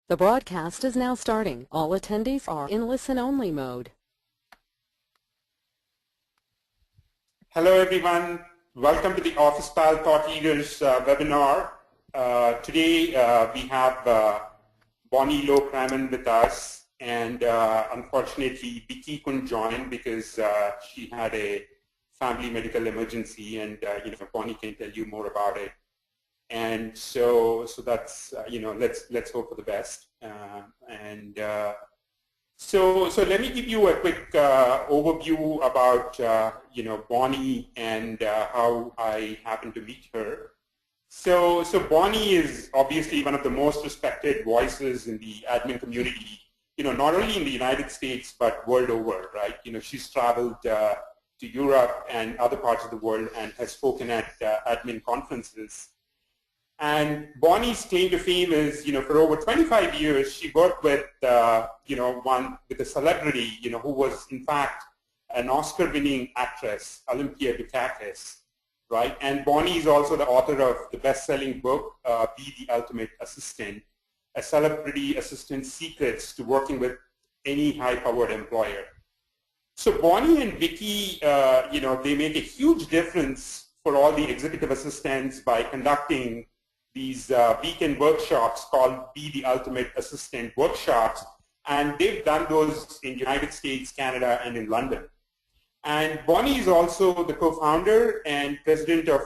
The broadcast is now starting. All attendees are in listen-only mode. Hello, everyone. Welcome to the Officepal Thought Leaders webinar. Today, we have Bonnie Low-Kramen with us, and unfortunately, Vicky couldn't join because she had a family medical emergency, and Bonnie can tell you more about it. And so that's let's hope for the best. So let me give you a quick overview about Bonnie and how I happened to meet her. So Bonnie is obviously one of the most respected voices in the admin community. Not only in the United States but world over, right? She's traveled to Europe and other parts of the world and has spoken at admin conferences. And Bonnie's claim to fame is, for over 25 years, she worked with, with a celebrity, who was in fact an Oscar-winning actress, Olympia Dukakis, right? And Bonnie is also the author of the best-selling book, Be the Ultimate Assistant, a celebrity assistant's secrets to working with any high-powered employer. So Bonnie and Vicky, they make a huge difference for all the executive assistants by conducting these weekend workshops called Be the Ultimate Assistant workshops, and they've done those in the United States, Canada, and in London. And Bonnie is also the co-founder and president of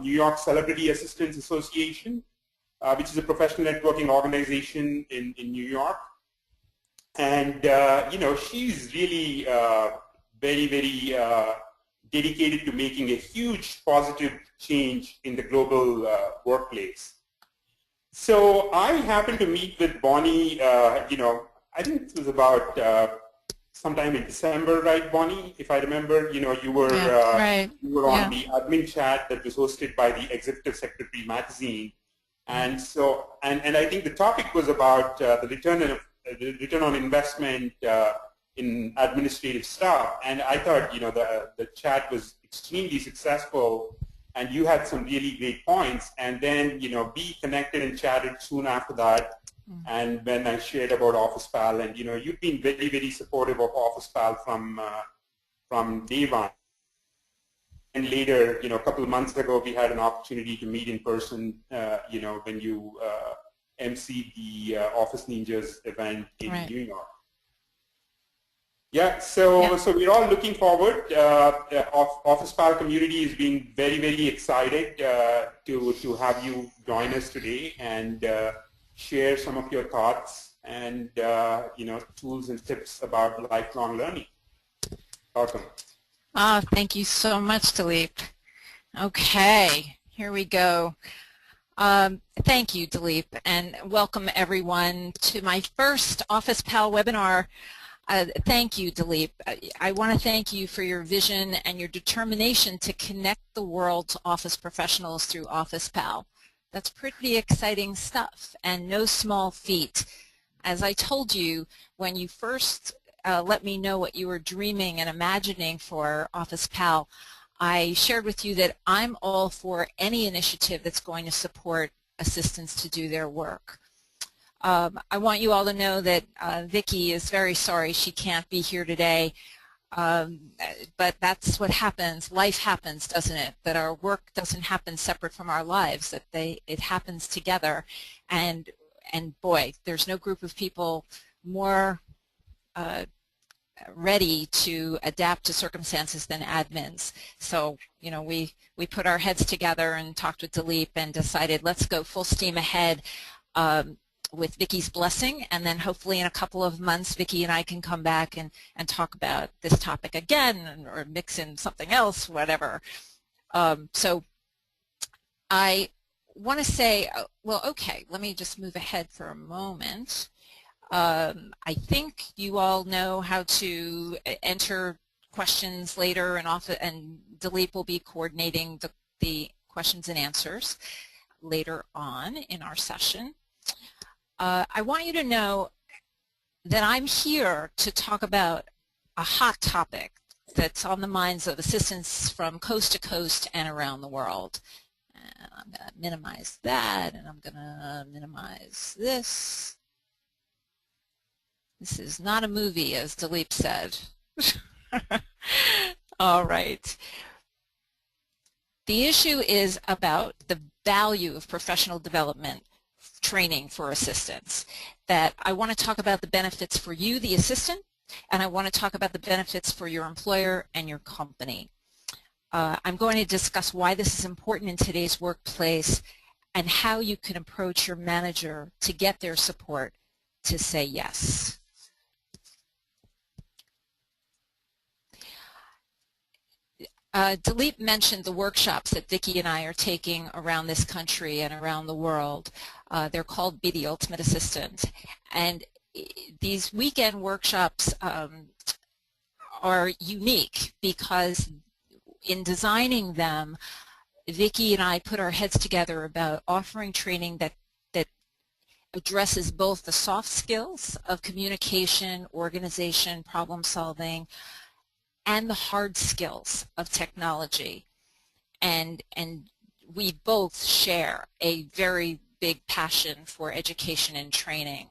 New York Celebrity Assistants Association, which is a professional networking organization in New York. And, she's really very, very dedicated to making a huge positive change in the global workplace. So I happened to meet with Bonnie, I think it was about sometime in December, right, Bonnie? If I remember, you were on the admin chat that was hosted by the Executive Secretary magazine. And so, and I think the topic was about the return on investment in administrative staff, and I thought the chat was extremely successful, and you had some really great points. And then we connected and chatted soon after that, and when I shared about Officepal, and you've been very, very supportive of Officepal from day one. And later, a couple of months ago, we had an opportunity to meet in person. When you emceed the Office Ninjas event in New York. Yeah, so we're all looking forward. Officepal community is being very, very excited to have you join us today and share some of your thoughts and tools and tips about lifelong learning. Welcome. Thank you so much, Dilip. Okay, here we go. Thank you, Dilip, and welcome everyone to my first Officepal webinar. Thank you, Dilip. I want to thank you for your vision and your determination to connect the world's office professionals through Officepal. That's pretty exciting stuff and no small feat. As I told you when you first let me know what you were dreaming and imagining for Officepal, I shared with you that I'm all for any initiative that's going to support assistants to do their work. I want you all to know that Vicky is very sorry she can't be here today, but that's what happens. Life happens, doesn't it? That our work doesn't happen separate from our lives, that it happens together. And boy, there's no group of people more ready to adapt to circumstances than admins. So, we put our heads together and talked with Dilip and decided let's go full steam ahead with Vicky's blessing, and then hopefully in a couple of months Vicky and I can come back and talk about this topic again or mix in something else, whatever. So I want to say, well, okay, let me just move ahead for a moment. I think you all know how to enter questions later, and Dilip will be coordinating the questions and answers later on in our session. I want you to know that I'm here to talk about a hot topic that's on the minds of assistants from coast to coast and around the world. And I'm going to minimize that, and I'm going to minimize this. This is not a movie, as Dilip said. All right. The issue is about the value of professional development training for assistants. That I want to talk about the benefits for you, the assistant, and I want to talk about the benefits for your employer and your company. I'm going to discuss why this is important in today's workplace and how you can approach your manager to get their support to say yes. Dilip mentioned the workshops that Vicki and I are taking around this country and around the world. They're called Be the Ultimate Assistant. And these weekend workshops are unique because in designing them, Vicki and I put our heads together about offering training that addresses both the soft skills of communication, organization, problem solving, and the hard skills of technology. And we both share a very big passion for education and training.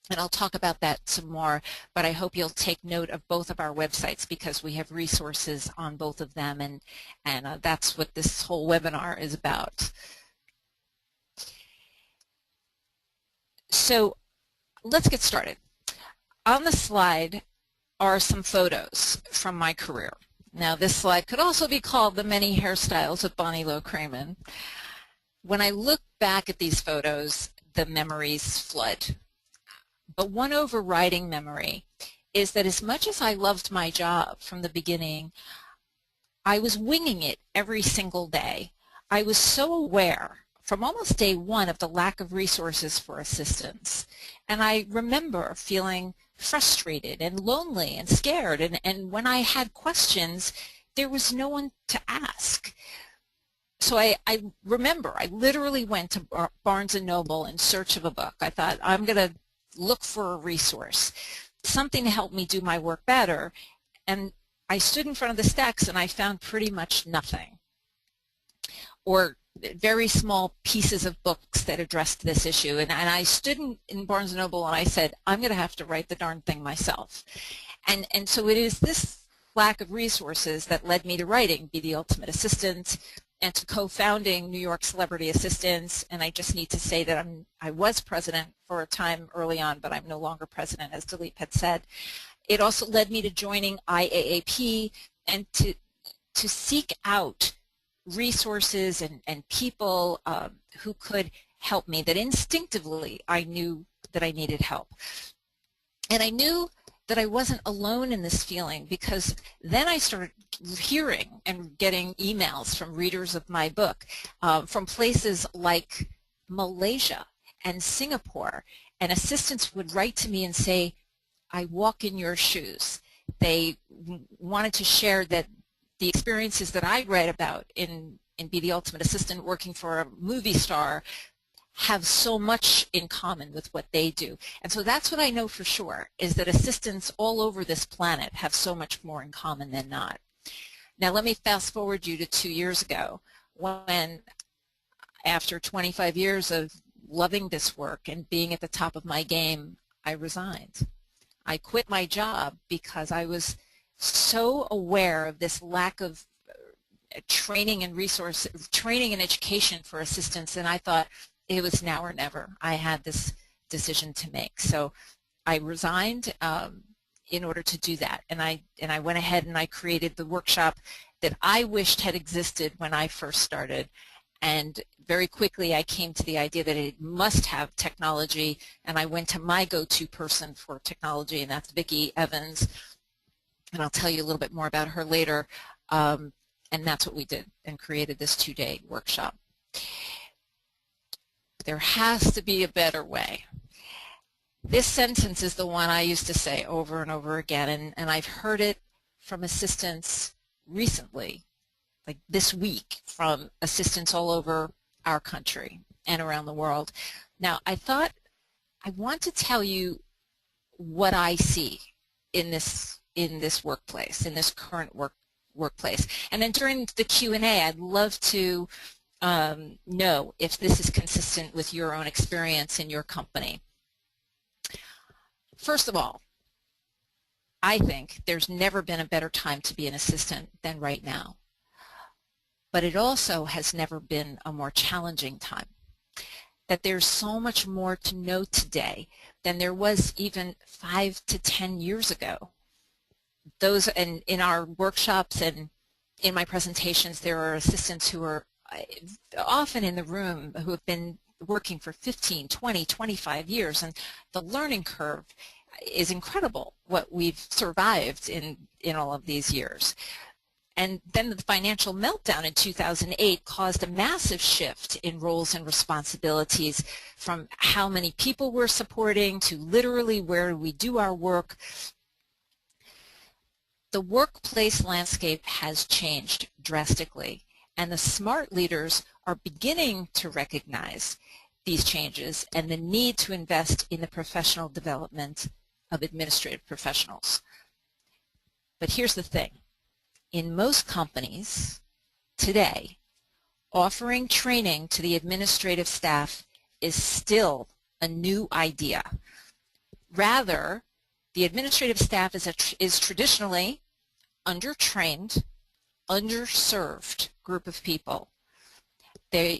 And I'll talk about that some more, but I hope you'll take note of both of our websites because we have resources on both of them, and that's what this whole webinar is about. So let's get started. On the slide are some photos from my career. Now this slide could also be called the many hairstyles of Bonnie Low-Kramen. When I look back at these photos, the memories flood. But one overriding memory is that as much as I loved my job from the beginning, I was winging it every single day. I was so aware from almost day one of the lack of resources for assistance. And I remember feeling frustrated and lonely and scared, and when I had questions, there was no one to ask. So I remember I literally went to Barnes & Noble in search of a book. I thought, I'm going to look for a resource, something to help me do my work better, and I stood in front of the stacks and I found pretty much nothing, or very small pieces of books that addressed this issue. And I stood in Barnes & Noble and I said, I'm going to have to write the darn thing myself. And so it is this lack of resources that led me to writing Be the Ultimate Assistant and to co-founding New York Celebrity Assistants. And I just need to say that I was president for a time early on, but I'm no longer president, as Dilip had said. It also led me to joining IAAP and to seek out resources and people who could help me, that instinctively I knew that I needed help. And I knew that I wasn't alone in this feeling because then I started hearing and getting emails from readers of my book from places like Malaysia and Singapore, and assistants would write to me and say, I walk in your shoes. They wanted to share that the experiences that I read about in Be the Ultimate Assistant working for a movie star have so much in common with what they do. And so that's what I know for sure, is that assistants all over this planet have so much more in common than not. Now let me fast forward you to 2 years ago when, after 25 years of loving this work and being at the top of my game, I resigned. I quit my job because I was so aware of this lack of training and education for assistants, and I thought it was now or never. I had this decision to make. So I resigned in order to do that, and I went ahead and I created the workshop that I wished had existed when I first started. And very quickly I came to the idea that it must have technology, and I went to my go-to person for technology, and that's Vicki Evans. And I'll tell you a little bit more about her later. And that's what we did and created this 2-day workshop. There has to be a better way. This sentence is the one I used to say over and over again, and I've heard it from assistants recently, like this week, from assistants all over our country and around the world. Now, I thought I want to tell you what I see in this workplace, in this current workplace. And then during the Q&A, I'd love to know if this is consistent with your own experience in your company. First of all, I think there's never been a better time to be an assistant than right now. But it also has never been a more challenging time. That there's so much more to know today than there was even 5 to 10 years ago. Those, and in our workshops and in my presentations, there are assistants who are often in the room who have been working for 15, 20, 25 years, and the learning curve is incredible what we've survived in all of these years. And then the financial meltdown in 2008 caused a massive shift in roles and responsibilities, from how many people we're supporting to literally where we do our work. The workplace landscape has changed drastically, and the smart leaders are beginning to recognize these changes and the need to invest in the professional development of administrative professionals. But here's the thing. In most companies today, offering training to the administrative staff is still a new idea. Rather, the administrative staff is traditionally undertrained, underserved group of people.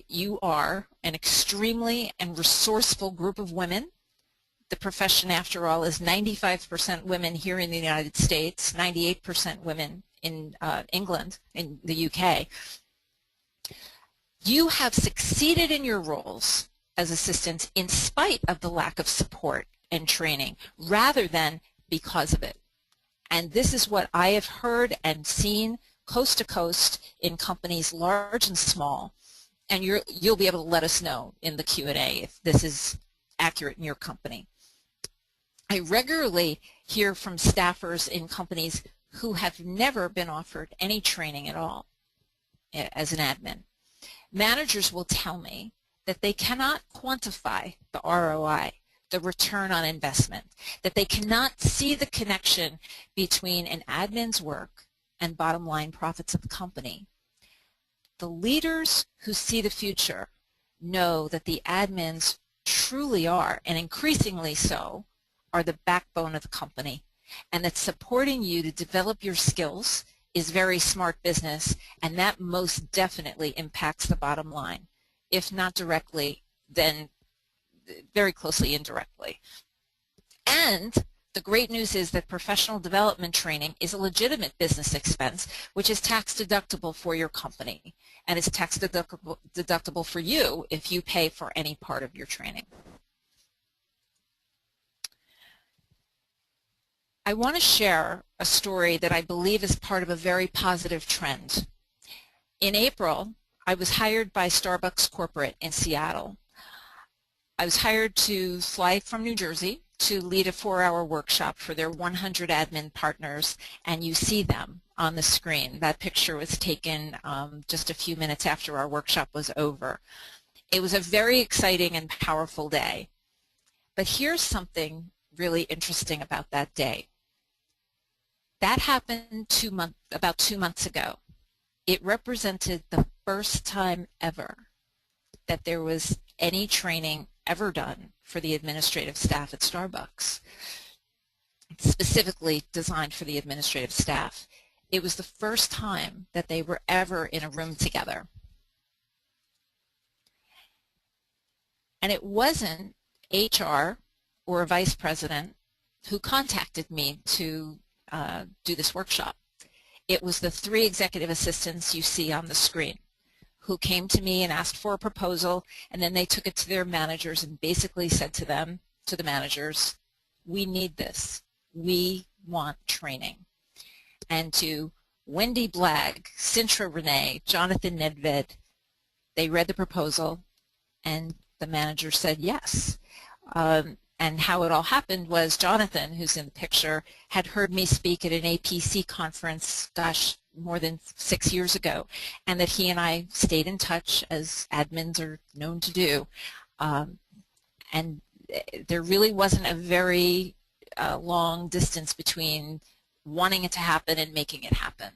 You are an extremely and resourceful group of women. The profession, after all, is 95% women here in the United States, 98% women in England, in the UK. You have succeeded in your roles as assistants in spite of the lack of support and training, rather than because of it. And this is what I have heard and seen coast to coast in companies large and small. And you'll be able to let us know in the Q&A if this is accurate in your company. I regularly hear from staffers in companies who have never been offered any training at all as an admin. Managers will tell me that they cannot quantify the ROI, the return on investment, that they cannot see the connection between an admin's work and bottom line profits of the company. The leaders who see the future know that the admins truly are, and increasingly so, are the backbone of the company, and that supporting you to develop your skills is very smart business, and that most definitely impacts the bottom line. If not directly, then very closely indirectly. And the great news is that professional development training is a legitimate business expense, which is tax deductible for your company, and is tax deductible for you if you pay for any part of your training. I want to share a story that I believe is part of a very positive trend. In April, I was hired by Starbucks Corporate in Seattle. I was hired to fly from New Jersey to lead a 4-hour workshop for their 100 admin partners, and you see them on the screen. That picture was taken just a few minutes after our workshop was over. It was a very exciting and powerful day. But here's something really interesting about that day. That happened about 2 months ago. It represented the first time ever that there was any training ever done for the administrative staff at Starbucks, specifically designed for the administrative staff. It was the first time that they were ever in a room together. And it wasn't HR or a vice president who contacted me to do this workshop. It was the 3 executive assistants you see on the screen who came to me and asked for a proposal, and then they took it to their managers and basically said to them, to the managers, we need this. We want training. And to Wendy Blagg, Sintra Renee, Jonathan Nedved, they read the proposal and the manager said yes. And how it all happened was Jonathan, who's in the picture, had heard me speak at an APC conference, gosh, more than 6 years ago, and that he and I stayed in touch, as admins are known to do. And there really wasn't a very long distance between wanting it to happen and making it happen.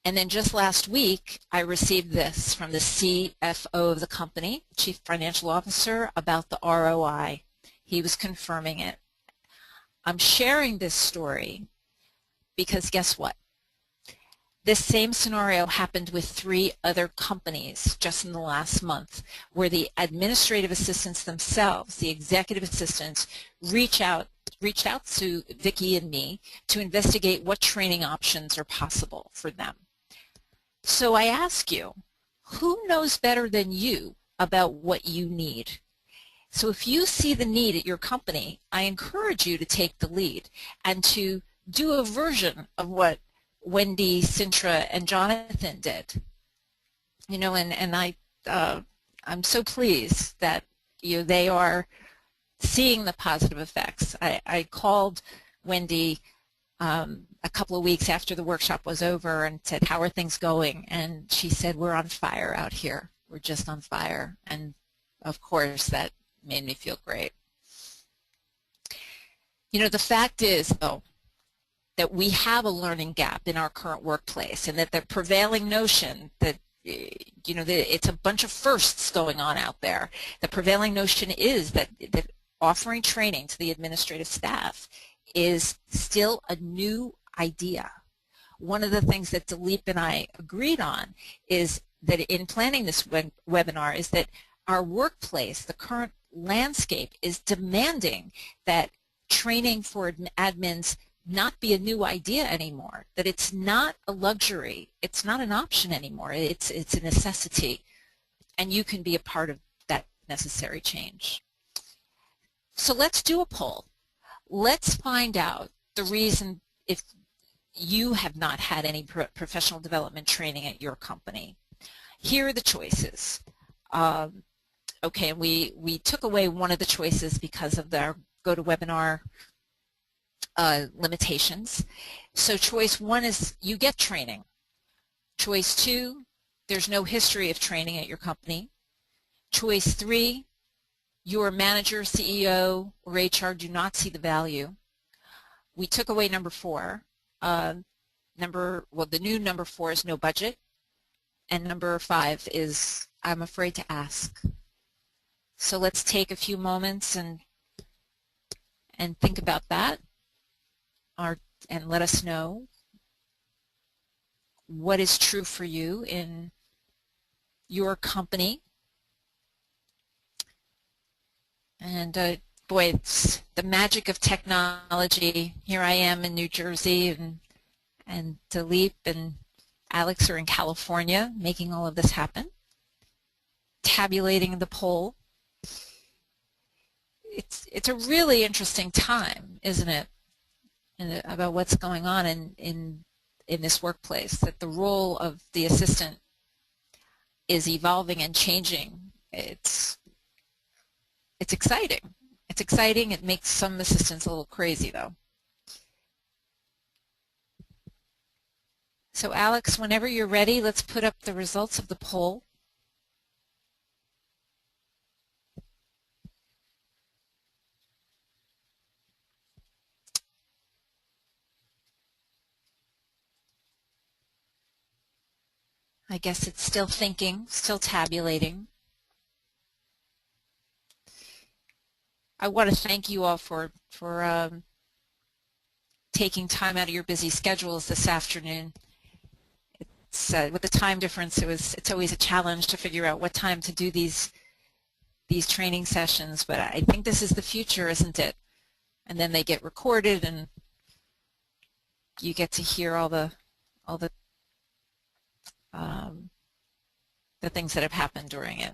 And then just last week, I received this from the CFO of the company, Chief Financial Officer, about the ROI. He was confirming it. I'm sharing this story because guess what? This same scenario happened with 3 other companies just in the last month, where the administrative assistants themselves, the executive assistants, reached out to Vicki and me to investigate what training options are possible for them. So I ask you, who knows better than you about what you need? So if you see the need at your company, I encourage you to take the lead and to do a version of what Wendy, Sintra, and Jonathan did. You know, and I'm so pleased that they are seeing the positive effects. I called Wendy a couple of weeks after the workshop was over and said, how are things going? And she said, we're on fire out here. We're just on fire. And of course, that made me feel great. You know, the fact is, though, that we have a learning gap in our current workplace, and that the prevailing notion that, you know, it's a bunch of firsts going on out there. The prevailing notion is that offering training to the administrative staff is still a new idea. One of the things that Dilip and I agreed on is that in planning this webinar is that our workplace, the current landscape, is demanding that training for admins not be a new idea anymore, that it's not a luxury, it's not an option anymore, it's a necessity, and you can be a part of that necessary change. So let's do a poll. Let's find out the reason if you have not had any professional development training at your company. Here are the choices. Okay, we took away one of the choices because of their GoToWebinar limitations. So choice 1 is you get training. Choice 2, there's no history of training at your company. Choice 3, your manager, CEO, or HR do not see the value. We took away number 4. The new number 4 is no budget, and number 5 is I'm afraid to ask. So let's take a few moments and think about that, and let us know what is true for you in your company. And boy, it's the magic of technology. Here I am in New Jersey, and Dilip and Alex are in California making all of this happen, tabulating the poll. It's a really interesting time, isn't it, about what's going on in this workplace, that the role of the assistant is evolving and changing. It's exciting. It's exciting. It makes some assistants a little crazy, though. So Alex, whenever you're ready, let's put up the results of the poll. I guess it's still thinking, still tabulating. I want to thank you all for taking time out of your busy schedules this afternoon. It's, with the time difference, it's always a challenge to figure out what time to do these training sessions, but I think this is the future, isn't it? And then they get recorded, and you get to hear all the things that have happened during it.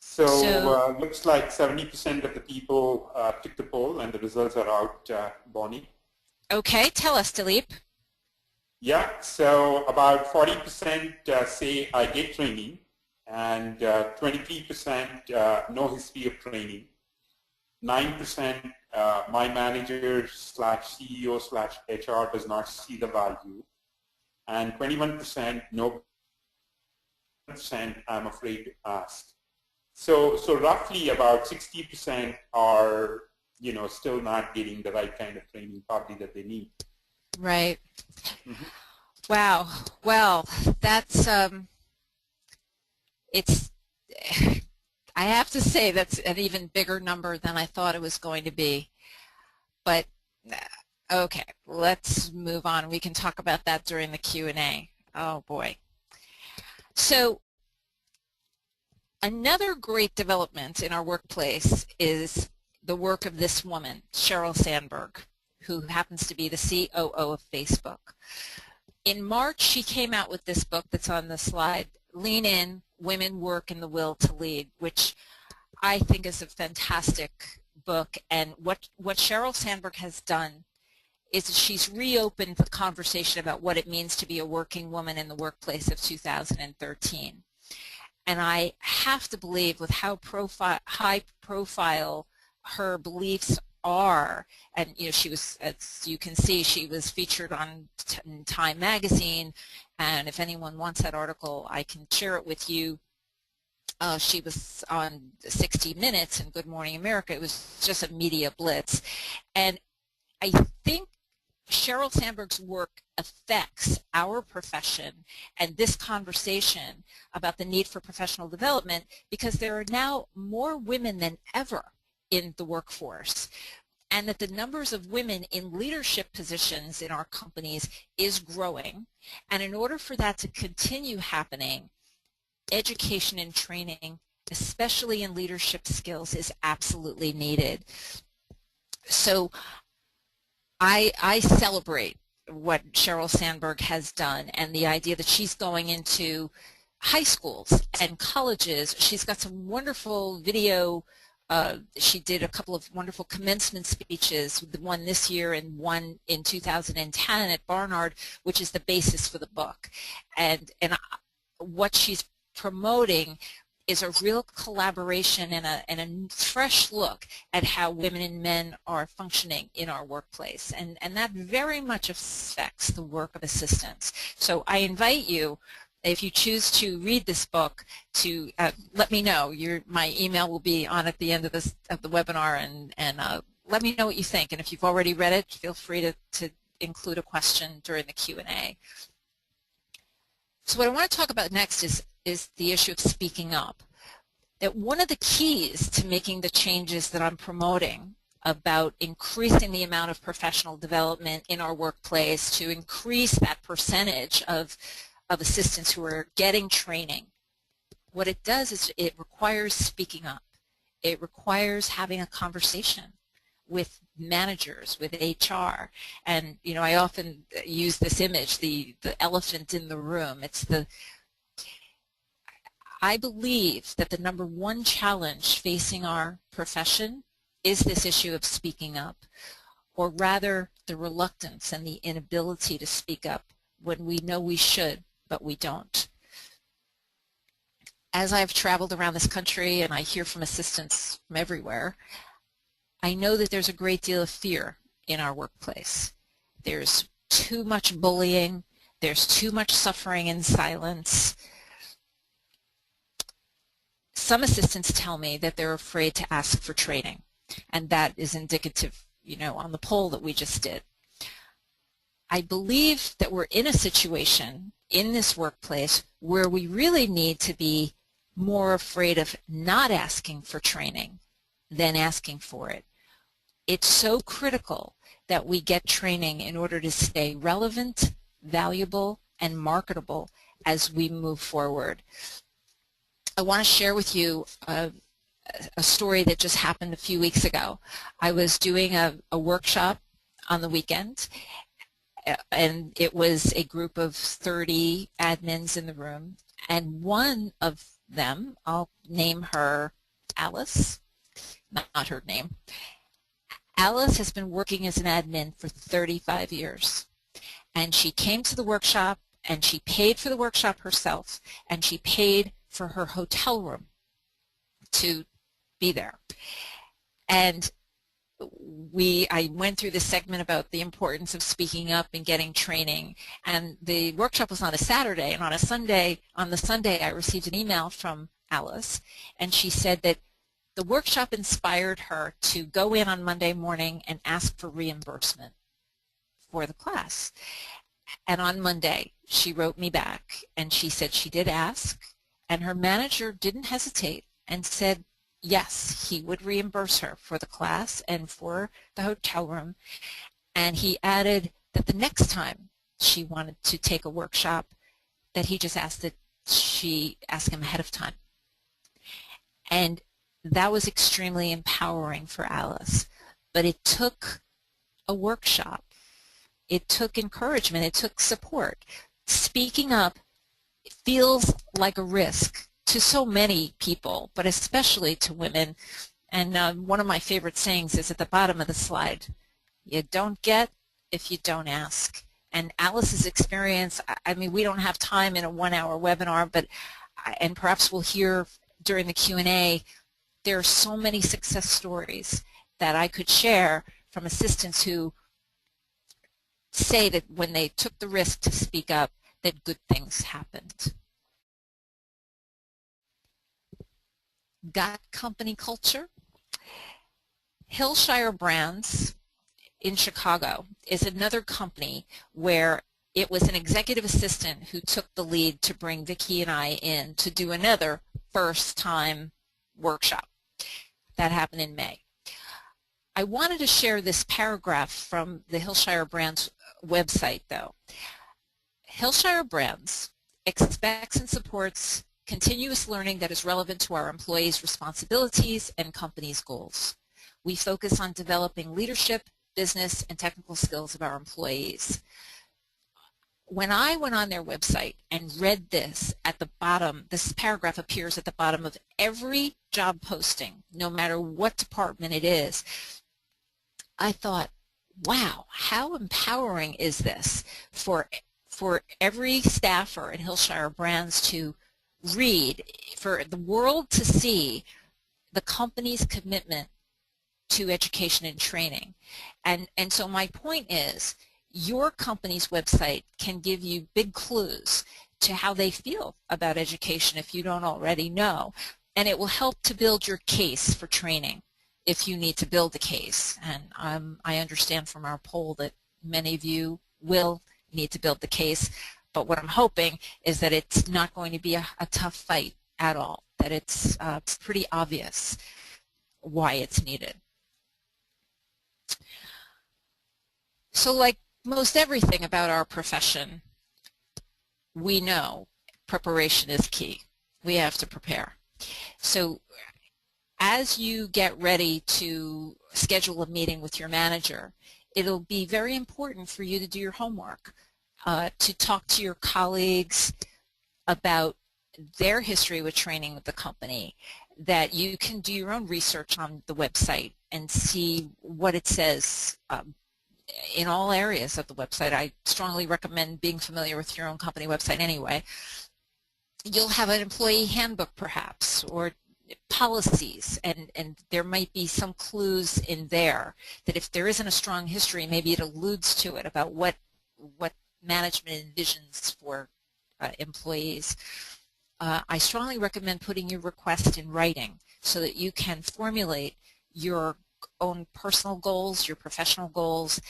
So looks like 70% of the people took the poll, and the results are out, Bonnie. Okay, tell us, Dilip. Yeah, so about 40% say I get training, and 23% no history of training. 9% my manager / CEO / HR does not see the value, and 21% no percent I'm afraid to ask. So roughly about 60% are, you know, still not getting the right kind of training probably that they need. Right. Mm-hmm. Wow. Well, that's I have to say that's an even bigger number than I thought it was going to be. But okay, let's move on. We can talk about that during the Q&A. Oh boy. So another great development in our workplace is the work of this woman, Sheryl Sandberg, who happens to be the COO of Facebook. In March, she came out with this book that's on the slide, Lean In, Women, Work, and the Will to Lead, which I think is a fantastic book. And what Sheryl Sandberg has done is she's reopened the conversation about what it means to be a working woman in the workplace of 2013. And I have to believe with how high profile her beliefs are, and you know, she was, as you can see, she was featured on Time magazine, and if anyone wants that article, I can share it with you. She was on 60 Minutes and Good Morning America. It was just a media blitz. And I think Sheryl Sandberg's work affects our profession and this conversation about the need for professional development because there are now more women than ever in the workforce, and that the numbers of women in leadership positions in our companies is growing. And in order for that to continue happening, education and training, especially in leadership skills, is absolutely needed. So I celebrate what Sheryl Sandberg has done and the idea that she's going into high schools and colleges. She's got some wonderful video. She did a couple of wonderful commencement speeches, the one this year and one in 2010 at Barnard, which is the basis for the book. And what she's promoting is a real collaboration and a fresh look at how women and men are functioning in our workplace. And that very much affects the work of assistants. So I invite you, if you choose to read this book, to let me know. My email will be on at the end of the webinar, and let me know what you think. And if you've already read it, feel free to include a question during the Q&A. So what I want to talk about next is the issue of speaking up. That one of the keys to making the changes that I'm promoting about increasing the amount of professional development in our workplace, to increase that percentage of assistants who are getting training, what it does is it requires speaking up. It requires having a conversation with managers, with HR. And you know, I often use this image, the elephant in the room. I believe that the number one challenge facing our profession is this issue of speaking up, or rather the reluctance and the inability to speak up when we know we should, but we don't. As I've traveled around this country and I hear from assistants from everywhere, I know that there's a great deal of fear in our workplace. There's too much bullying, there's too much suffering in silence. Some assistants tell me that they're afraid to ask for training, and that is indicative, you know, on the poll that we just did. I believe that we're in a situation in this workplace where we really need to be more afraid of not asking for training than asking for it. It's so critical that we get training in order to stay relevant, valuable, and marketable as we move forward. I want to share with you a story that just happened a few weeks ago. I was doing a workshop on the weekend, and it was a group of 30 admins in the room, and one of them, I'll name her Alice, not her name. Alice has been working as an admin for 35 years, and she came to the workshop, and she paid for the workshop herself, and she paid for her hotel room to be there. And I went through this segment about the importance of speaking up and getting training, and the workshop was on a Saturday, and on the Sunday I received an email from Alice, and she said that the workshop inspired her to go in on Monday morning and ask for reimbursement for the class. And on Monday she wrote me back and she said she did ask, and her manager didn't hesitate and said yes, he would reimburse her for the class and for the hotel room. And he added that the next time she wanted to take a workshop, that he just asked that she ask him ahead of time. And that was extremely empowering for Alice. But it took a workshop. It took encouragement. It took support. Speaking up feels like a risk to so many people, but especially to women. And one of my favorite sayings is at the bottom of the slide: you don't get if you don't ask. And Alice's experience, I mean, we don't have time in a 1-hour webinar, but and perhaps we'll hear during the Q&A, there are so many success stories that I could share from assistants who say that when they took the risk to speak up, that good things happened. Got company culture? Hillshire Brands in Chicago is another company where it was an executive assistant who took the lead to bring Vicki and I in to do another first-time workshop. That happened in May. I wanted to share this paragraph from the Hillshire Brands website, though. Hillshire Brands expects and supports continuous learning that is relevant to our employees' responsibilities and company's goals. We focus on developing leadership, business, and technical skills of our employees. When I went on their website and read this at the bottom, this paragraph appears at the bottom of every job posting, no matter what department it is, I thought, wow, how empowering is this for every staffer at Hillshire Brands to read, for the world to see the company's commitment to education and training. And so my point is, your company's website can give you big clues to how they feel about education if you don't already know. And it will help to build your case for training if you need to build a case. And I understand from our poll that many of you will need to build the case. But what I'm hoping is that it's not going to be a tough fight at all, that it's pretty obvious why it's needed. So like most everything about our profession, we know preparation is key. We have to prepare. So as you get ready to schedule a meeting with your manager, it'll be very important for you to do your homework, to talk to your colleagues about their history with training with the company, that you can do your own research on the website and see what it says in all areas of the website. I strongly recommend being familiar with your own company website anyway. You'll have an employee handbook perhaps, or policies, and there might be some clues in there that if there isn't a strong history, maybe it alludes to it about what management envisions for employees. I strongly recommend putting your request in writing so that you can formulate your own personal goals, your professional goals,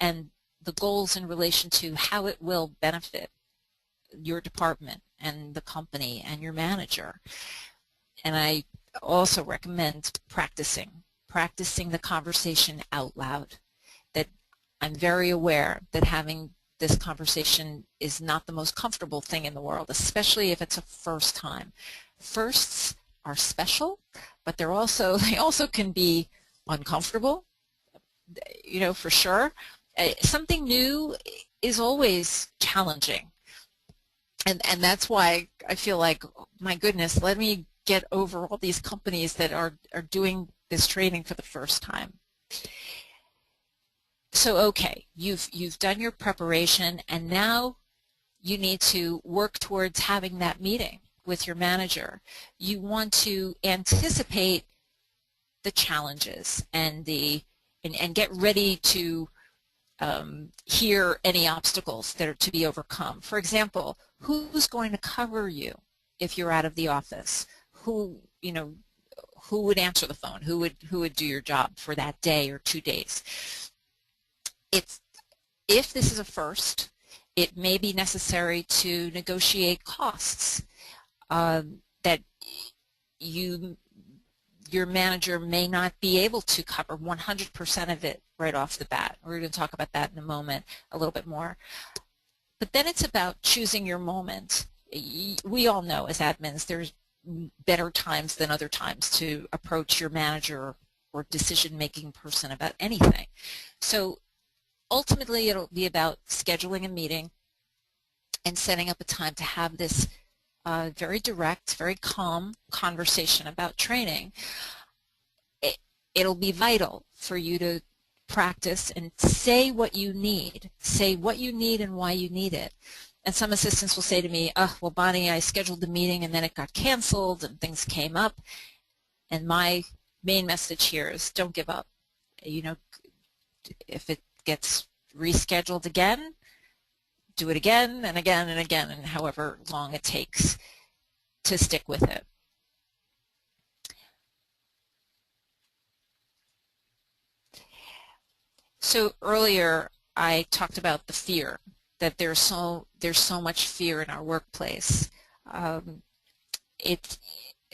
and the goals in relation to how it will benefit your department and the company and your manager. And I also recommend practicing the conversation out loud. That I'm very aware that having this conversation is not the most comfortable thing in the world, especially if it's a first time. Firsts are special, but they also can be uncomfortable, you know, for sure. Something new is always challenging. And that's why I feel like, my goodness, let me get over all these companies that are doing this training for the first time. So okay, you've done your preparation, and now you need to work towards having that meeting with your manager. You want to anticipate the challenges and get ready to hear any obstacles that are to be overcome. For example, who's going to cover you if you're out of the office? Who would answer the phone? Who would do your job for that day or 2 days? If this is a first, it may be necessary to negotiate costs that your manager may not be able to cover 100% of it right off the bat. We're going to talk about that in a moment a little bit more. But then it's about choosing your moment. We all know as admins there's better times than other times to approach your manager or decision-making person about anything. So ultimately it'll be about scheduling a meeting and setting up a time to have this very direct, very calm conversation about training. It'll be vital for you to practice and say what you need. Say what you need and why you need it. And some assistants will say to me, oh, well, Bonnie, I scheduled the meeting and then it got canceled and things came up. And my main message here is don't give up. You know, if it gets rescheduled again, do it again and again and again, and however long it takes to stick with it. So earlier I talked about the fear, that there's so much fear in our workplace.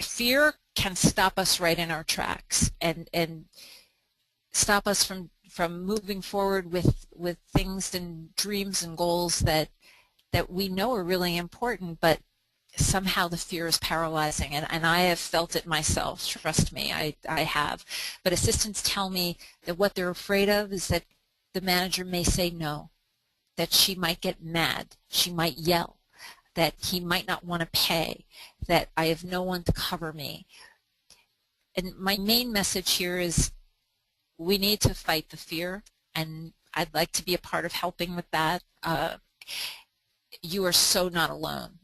Fear can stop us right in our tracks and stop us from moving forward with things and dreams and goals that we know are really important, but somehow the fear is paralyzing, and I have felt it myself, trust me, I have. But assistants tell me that what they're afraid of is that the manager may say no, that she might get mad, she might yell, that he might not want to pay, that I have no one to cover me. And my main message here is we need to fight the fear, and I'd like to be a part of helping with that. You are so not alone.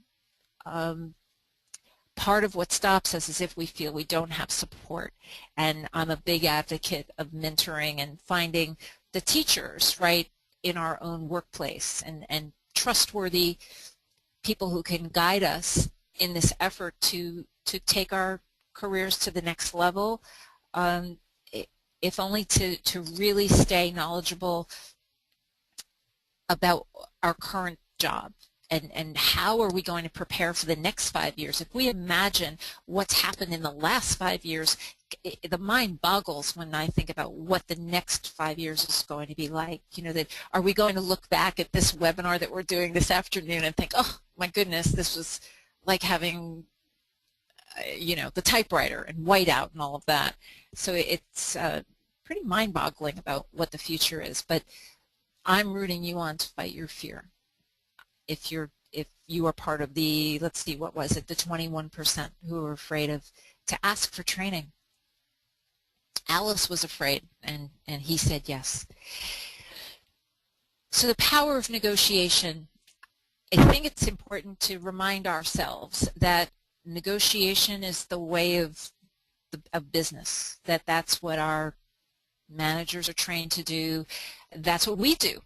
Part of what stops us is if we feel we don't have support, and I'm a big advocate of mentoring and finding the teachers right in our own workplace and trustworthy people who can guide us in this effort to take our careers to the next level, if only to really stay knowledgeable about our current job. And how are we going to prepare for the next 5 years? If we imagine what's happened in the last 5 years, the mind boggles when I think about what the next 5 years is going to be like. You know, that are we going to look back at this webinar that we're doing this afternoon and think, oh my goodness, this was like having, you know, the typewriter and whiteout and all of that. So it's pretty mind-boggling about what the future is. But I'm rooting you on to fight your fear. If you are part of the, let's see, what was it, the 21% who are afraid to ask for training. Alice was afraid, and he said yes. So the power of negotiation, I think it's important to remind ourselves that negotiation is the way of business, that's what our managers are trained to do, that's what we do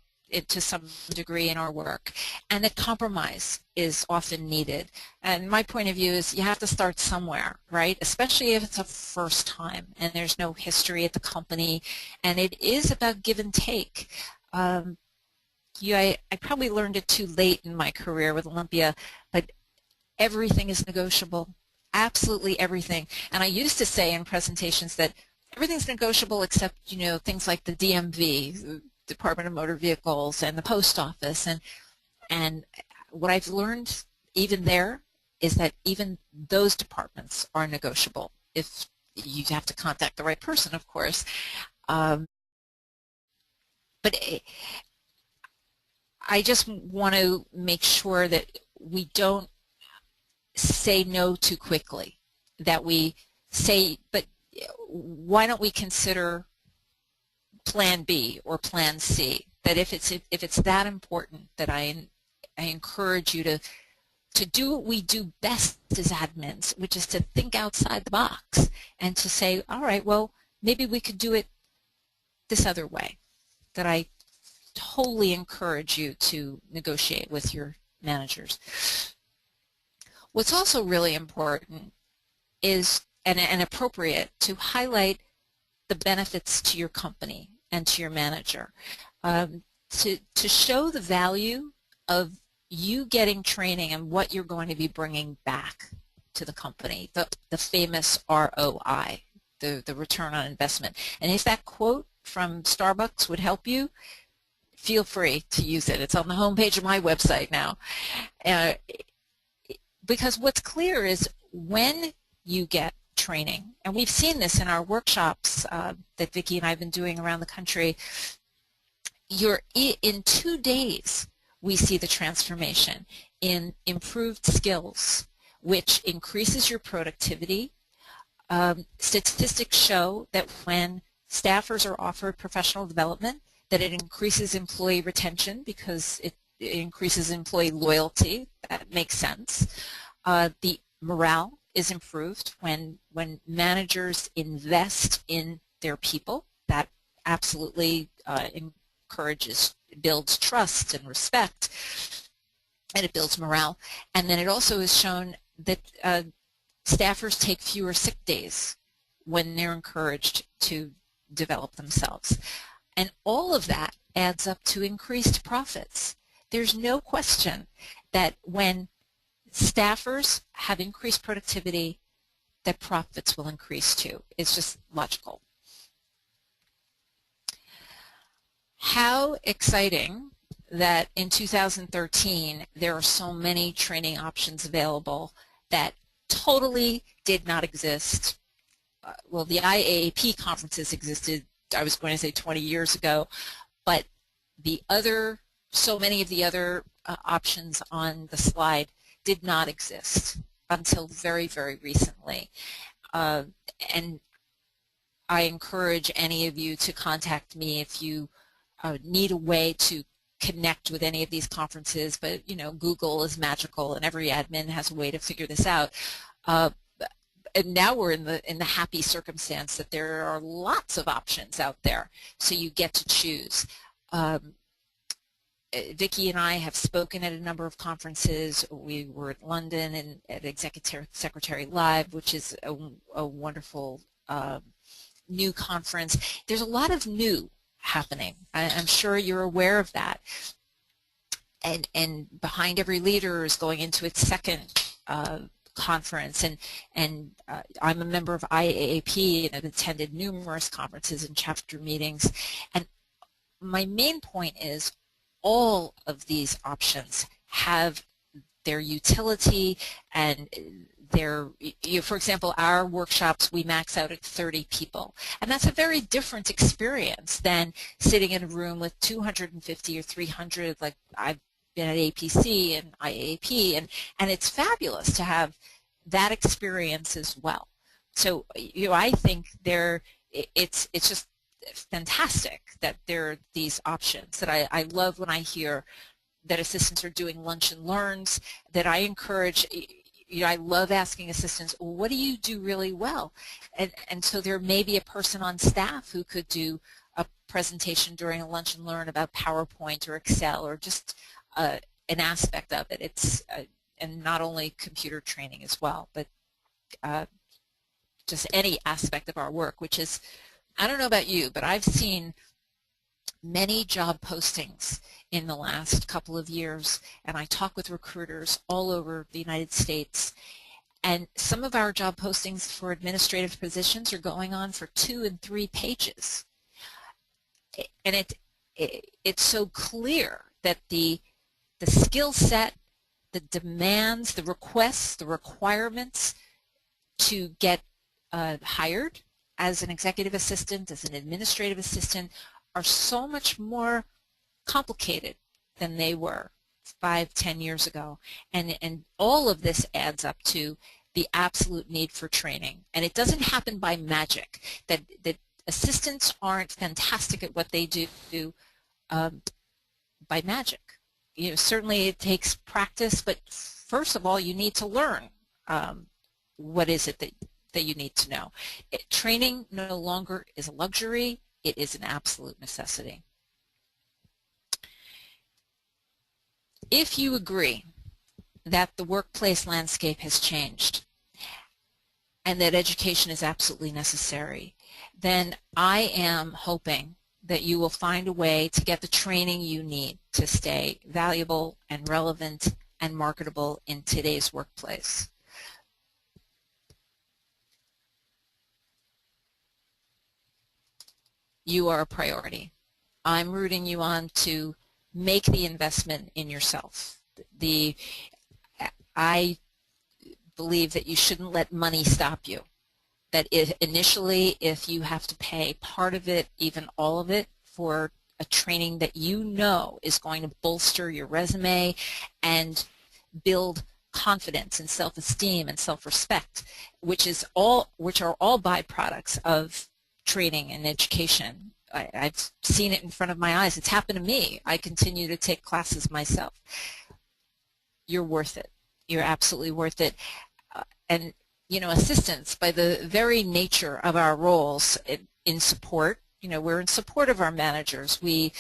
to some degree in our work, and that compromise is often needed. And my point of view is you have to start somewhere, right? Especially if it's a first time and there's no history at the company, and it is about give and take. I probably learned it too late in my career with Olympia, but everything is negotiable, absolutely everything. And I used to say in presentations that everything's negotiable except, you know, things like the DMV, Department of Motor Vehicles, and the post office, and what I've learned even there is that even those departments are negotiable if you have to contact the right person, of course. But I just want to make sure that we don't say no too quickly, that we say, but why don't we consider Plan B or Plan C? That if it's that important, that I encourage you to do what we do best as admins, which is to think outside the box and to say, all right, well, maybe we could do it this other way. That I totally encourage you to negotiate with your managers. What's also really important is, and appropriate, to highlight the benefits to your company and to your manager, to show the value of you getting training and what you're going to be bringing back to the company, the famous ROI, the return on investment. And if that quote from Starbucks would help you, feel free to use it. It's on the homepage of my website now. Because what's clear is when you get training, and we've seen this in our workshops that Vicki and I have been doing around the country, in 2 days we see the transformation in improved skills, which increases your productivity. Statistics show that when staffers are offered professional development, that it increases employee retention because it increases employee loyalty. That makes sense. The morale is improved when managers invest in their people. That absolutely builds trust and respect, and it builds morale. And then it also is shown that staffers take fewer sick days when they're encouraged to develop themselves. And all of that adds up to increased profits. There's no question that when staffers have increased productivity, that profits will increase too. It's just logical. How exciting that in 2013 there are so many training options available that totally did not exist. Well, the IAAP conferences existed, I was going to say 20 years ago, but so many of the other options on the slide did not exist until very, very recently. And I encourage any of you to contact me if you need a way to connect with any of these conferences, but Google is magical and every admin has a way to figure this out. And now we're in the happy circumstance that there are lots of options out there, so you get to choose. Vicki and I have spoken at a number of conferences. We were at London and at Executive Secretary Live, which is a wonderful new conference. There's a lot of new happening. I'm sure you're aware of that. And behind every leader is going into its second conference, and I'm a member of IAAP and have attended numerous conferences and chapter meetings. And my main point is all of these options have their utility and for example, our workshops, we max out at 30 people. And that's a very different experience than sitting in a room with 250 or 300, like I've been at APC and IAAP, and it's fabulous to have that experience as well. So, I think it's just fantastic that there are these options. That I love when I hear that assistants are doing lunch and learns, that I encourage. I love asking assistants, well, what do you do really well? And so there may be a person on staff who could do a presentation during a lunch and learn about PowerPoint or Excel or just an aspect of it. It's and not only computer training as well, but just any aspect of our work, which is, I don't know about you, but I've seen many job postings in the last couple of years, and I talk with recruiters all over the United States, and some of our job postings for administrative positions are going on for 2 and 3 pages. And it's so clear that the skill set, the demands, the requests, the requirements to get hired as an executive assistant, as an administrative assistant, are so much more complicated than they were 5-10 years ago. And all of this adds up to the absolute need for training. And it doesn't happen by magic. That assistants aren't fantastic at what they do by magic. Certainly it takes practice, but first of all, you need to learn what is it that you need to know. Training no longer is a luxury. It is an absolute necessity. If you agree that the workplace landscape has changed and that education is absolutely necessary, then I am hoping that you will find a way to get the training you need to stay valuable and relevant and marketable in today's workplace. you are a priority. I'm rooting you on to make the investment in yourself. I believe that you shouldn't let money stop you. That initially, if you have to pay part of it, even all of it, for a training that you know is going to bolster your resume and build confidence and self-esteem and self-respect, which are all byproducts of training and education. I've seen it in front of my eyes. It's happened to me. I continue to take classes myself. You're worth it. You're absolutely worth it. And you know, assistants, by the very nature of our roles in support, you know, we're in support of our managers. We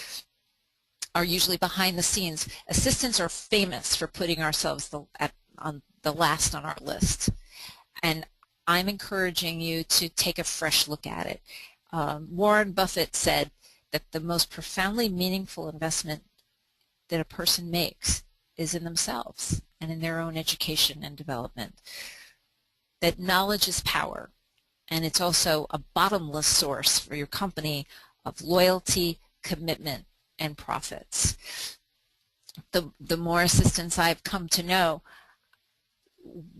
are usually behind the scenes. Assistants are famous for putting ourselves on the last on our list. And I'm encouraging you to take a fresh look at it. Warren Buffett said that the most profoundly meaningful investment that a person makes is in themselves and in their own education and development. That knowledge is power, and it's also a bottomless source for your company of loyalty, commitment, and profits. The more assistants I've come to know,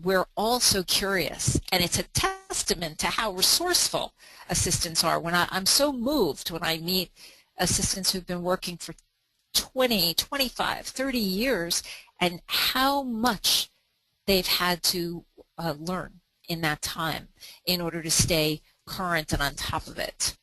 we're all so curious, and it's a testament to how resourceful assistants are. I'm so moved when I meet assistants who've been working for 20, 25, 30 years, and how much they've had to learn in that time in order to stay current and on top of it.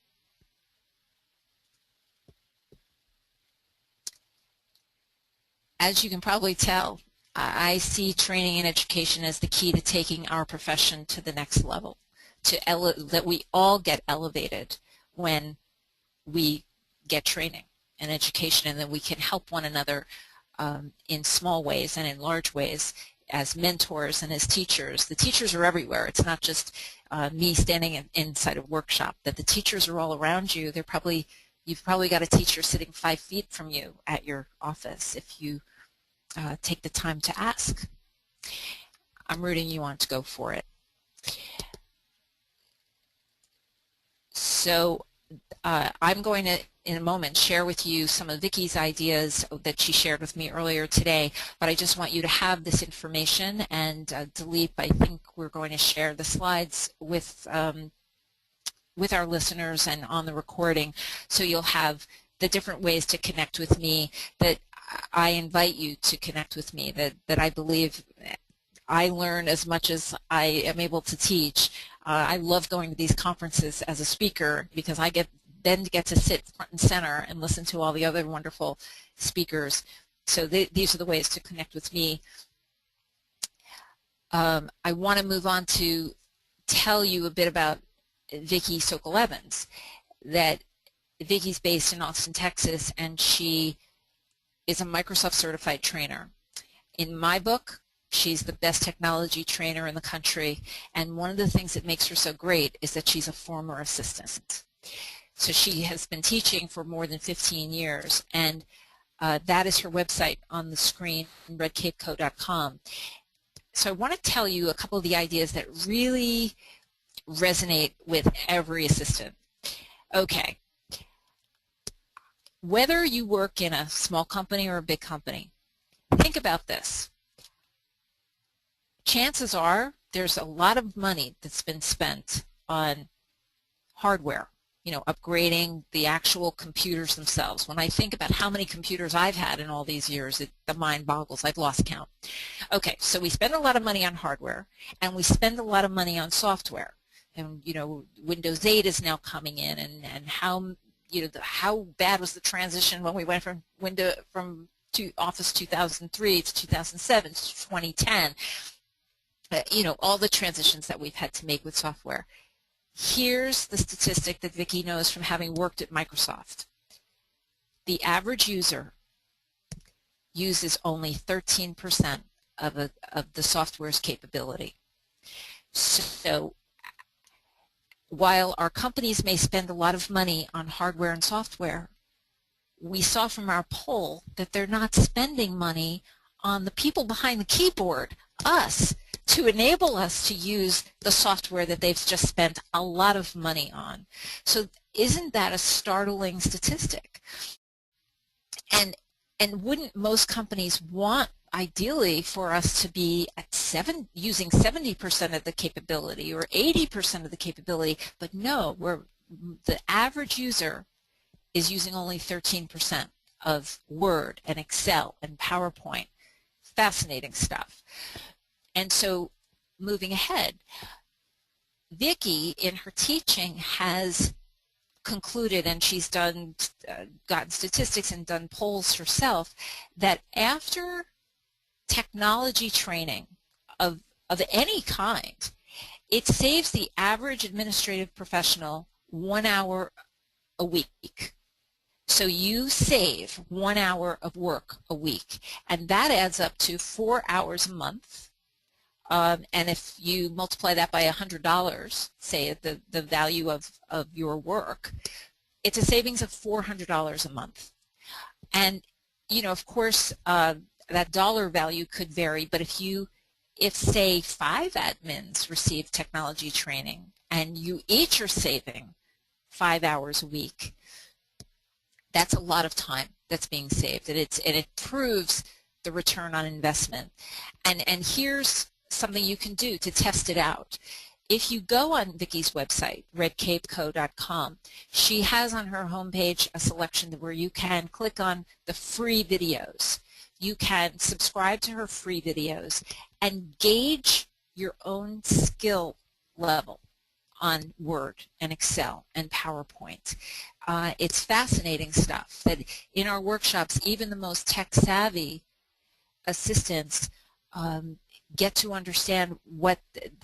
As you can probably tell, I see training and education as the key to taking our profession to the next level, that we all get elevated when we get training and education, and that we can help one another in small ways and in large ways as mentors and as teachers. The teachers are everywhere. It's not just me standing inside a workshop. That the teachers are all around you. You've probably got a teacher sitting 5 feet from you at your office if you take the time to ask. I'm rooting you on to go for it. So I'm going to, in a moment, share with you some of Vicky's ideas that she shared with me earlier today, but I just want you to have this information, and Dilip, I think we're going to share the slides with our listeners and on the recording, so you'll have the different ways to connect with me, that I invite you to connect with me, that I believe I learn as much as I am able to teach. I love going to these conferences as a speaker because I get to sit front and center and listen to all the other wonderful speakers. So these are the ways to connect with me. I want to move on to tell you a bit about Vicky Sokol-Evans. That Vicky's based in Austin, Texas, and she is a Microsoft certified trainer. In my book, she's the best technology trainer in the country, and one of the things that makes her so great is that she's a former assistant. So she has been teaching for more than 15 years, and that is her website on the screen, redcapeco.com. So I want to tell you a couple of the ideas that really resonate with every assistant. Okay, whether you work in a small company or a big company, think about this. Chances are there's a lot of money that's been spent on hardware, you know, upgrading the actual computers themselves. When I think about how many computers I've had in all these years, the mind boggles. I've lost count. Okay, so we spend a lot of money on hardware, and we spend a lot of money on software. And, you know, Windows 8 is now coming in, and how, you know, how bad was the transition when we went from Office 2003 to 2007 to 2010. You know, all the transitions that we've had to make with software. Here's the statistic that Vicky knows from having worked at Microsoft. The average user uses only 13% of the software's capability. So while our companies may spend a lot of money on hardware and software, we saw from our poll that they're not spending money on the people behind the keyboard us to enable us to use the software that they've just spent a lot of money on. So isn't that a startling statistic? And wouldn't most companies want, ideally, for us to be at using 70% of the capability or 80% of the capability? But no, the average user is using only 13% of Word and Excel and PowerPoint. Fascinating stuff. And so moving ahead, Vicki in her teaching has concluded, and she's gotten statistics and done polls herself, that after technology training of any kind, it saves the average administrative professional 1 hour a week. So you save 1 hour of work a week, and that adds up to 4 hours a month. And if you multiply that by $100, say the value of your work, it's a savings of $400 a month. And of course, that dollar value could vary, but if say 5 admins receive technology training and you each are saving 5 hours a week, that's a lot of time that's being saved, and it proves the return on investment. And here's something you can do to test it out. If you go on Vicki's website, redcapeco.com, she has on her homepage a selection where you can click on the free videos. You can subscribe to her free videos and gauge your own skill level on Word and Excel and PowerPoint. It's fascinating stuff that in our workshops, even the most tech-savvy assistants get to understand what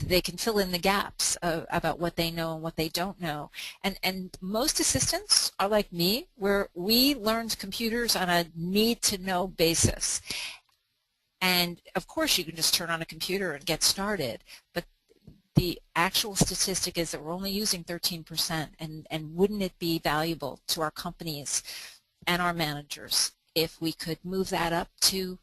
they can fill in the gaps about what they know and what they don't know. And most assistants are like me, where we learned computers on a need-to-know basis. And of course you can just turn on a computer and get started, but the actual statistic is that we're only using 13%, and wouldn't it be valuable to our companies and our managers if we could move that up to,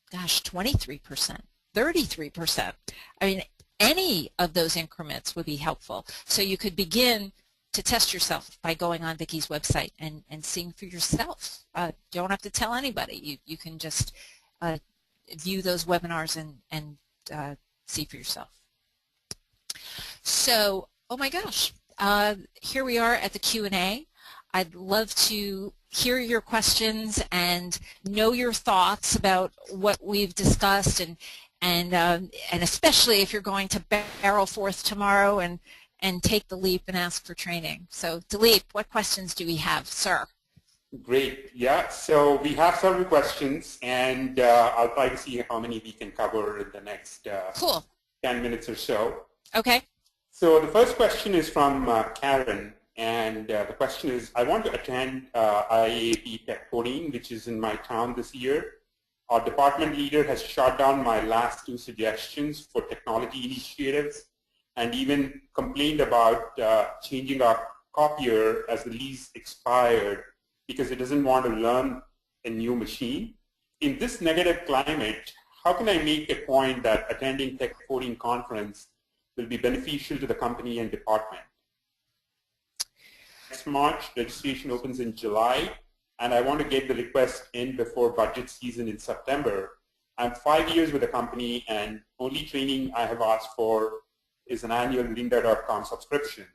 gosh, 23%, 33%? I mean, any of those increments would be helpful. So you could begin to test yourself by going on Vicki's website and seeing for yourself. You don't have to tell anybody. You can just view those webinars and see for yourself. So, oh my gosh, here we are at the Q&A. I'd love to hear your questions and know your thoughts about what we've discussed, and especially if you're going to barrel forth tomorrow and take the leap and ask for training. So, Dilip, what questions do we have, sir? Great. Yeah, so we have several questions, and I'll try to see how many we can cover in the next cool. 10 minutes or so. Okay. So the first question is from Karen, and the question is, I want to attend IAAP Tech 14, which is in my town this year. Our department leader has shot down my last 2 suggestions for technology initiatives, and even complained about changing our copier as the lease expired because it doesn't want to learn a new machine. In this negative climate, how can I make a point that attending Tech 14 conference will be beneficial to the company and department? Next March, registration opens in July, and I want to get the request in before budget season in September. I'm 5 years with the company, and only training I have asked for is an annual lynda.com subscription.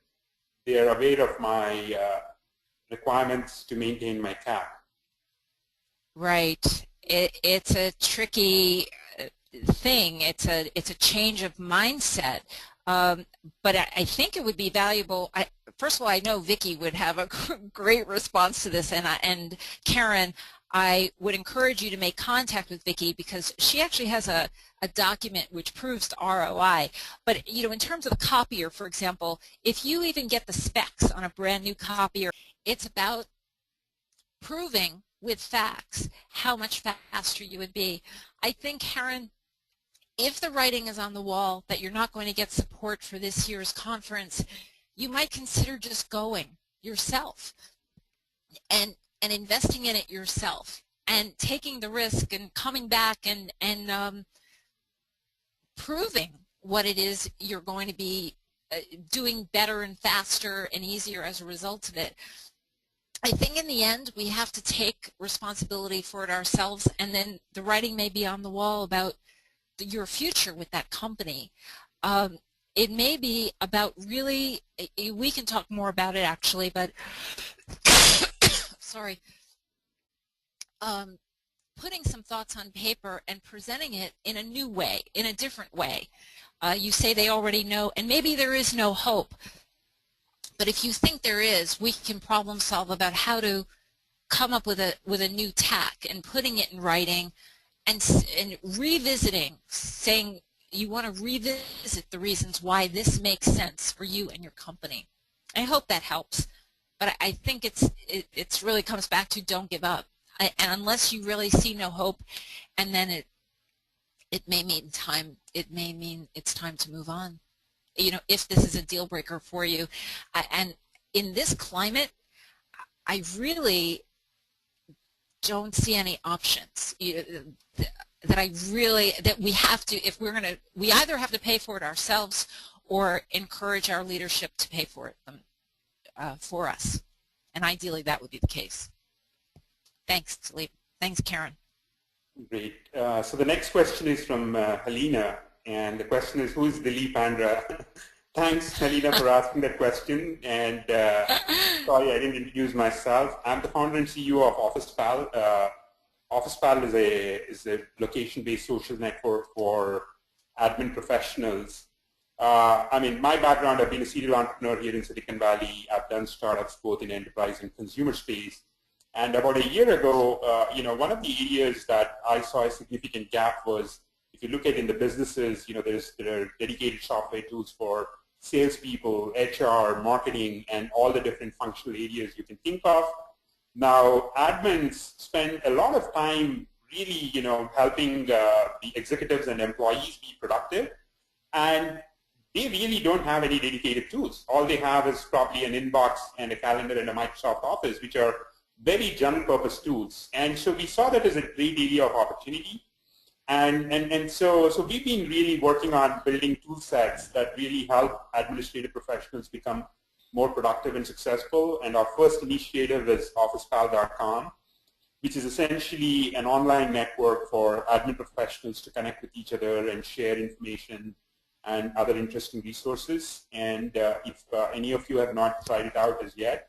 They are aware of my requirements to maintain my cap. Right. It's a tricky thing. It's a change of mindset. But I think it would be valuable. First of all, I know Vicki would have a great response to this, and Karen, I would encourage you to make contact with Vicki, because she actually has a document which proves ROI. But in terms of the copier, for example, if you even get the specs on a brand new copier, it's about proving with facts how much faster you would be. I think, Karen, if the writing is on the wall that you're not going to get support for this year's conference, you might consider just going yourself and investing in it yourself and taking the risk and coming back and proving what it is you're going to be doing better and faster and easier as a result of it. I think in the end we have to take responsibility for it ourselves, and then the writing may be on the wall about your future with that company. It may be about really, we can talk more about it actually, but sorry, putting some thoughts on paper and presenting it in a new way, in a different way. You say they already know, and maybe there is no hope, but if you think there is, we can problem solve about how to come up with a new tack and putting it in writing and revisiting, saying you want to revisit the reasons why this makes sense for you and your company. I hope that helps, but I think it's really comes back to don't give up. And unless you really see no hope, and then it may mean it's time to move on. You know, if this is a deal breaker for you, and in this climate, I really don't see any options that we have to, if we're going to, we either have to pay for it ourselves or encourage our leadership to pay for it for us, and ideally that would be the case. Thanks, Dilip. Thanks, Karen. Great. So the next question is from Helena, and the question is, who is Dilip Andra? Thanks, Helena, for asking that question. And sorry, I didn't introduce myself. I'm the founder and CEO of Officepal. Officepal is a location-based social network for admin professionals. I mean, my background, I've been a serial entrepreneur here in Silicon Valley. I've done startups both in enterprise and consumer space. And about a year ago, you know, one of the areas that I saw a significant gap was, if you look at in the businesses, you know, there are dedicated software tools for salespeople, HR, marketing, and all the different functional areas you can think of. Now, admins spend a lot of time really, you know, helping the executives and employees be productive, and they really don't have any dedicated tools. All they have is probably an inbox and a calendar and a Microsoft Office, which are very general purpose tools. And so we saw that as a great area of opportunity. And so we've been really working on building tool sets that really help administrative professionals become more productive and successful. And our first initiative is Officepal.com, which is essentially an online network for admin professionals to connect with each other and share information and other interesting resources. And if any of you have not tried it out as yet,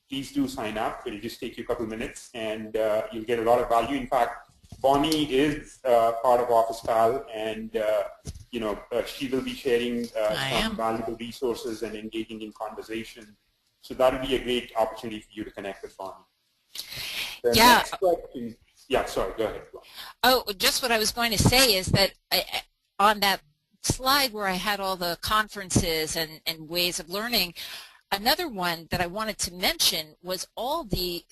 please do sign up. It'll just take you a couple minutes, and you'll get a lot of value. In fact, Bonnie is part of Officepal, and you know, she will be sharing some valuable resources and engaging in conversation. So that would be a great opportunity for you to connect with Bonnie. The next question, yeah, sorry, go ahead. Oh, just what I was going to say is that on that slide where I had all the conferences and ways of learning, another one that I wanted to mention was all the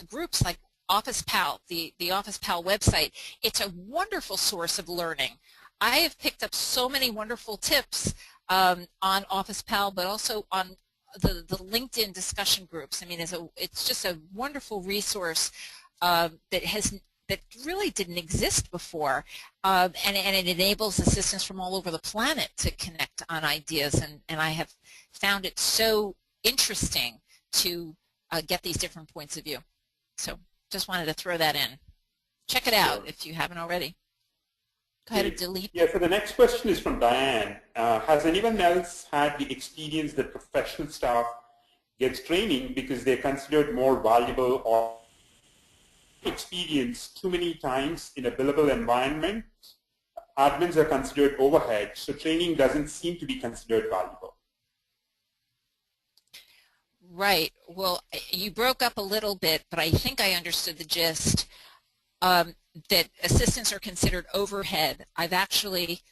groups like Officepal, the Officepal website. It's a wonderful source of learning. I have picked up so many wonderful tips on Officepal, but also on the LinkedIn discussion groups. I mean, it's just a wonderful resource that really didn't exist before, and it enables assistants from all over the planet to connect on ideas, and I have found it so interesting to get these different points of view. So just wanted to throw that in. Check it out if you haven't already. Go ahead and delete. Yeah, so the next question is from Diane. Has anyone else had the experience that professional staff gets training because they're considered more valuable, or experience too many times in a billable environment, admins are considered overhead, so training doesn't seem to be considered valuable? Right. Well, you broke up a little bit, but I think I understood the gist. That assistants are considered overhead. I've actually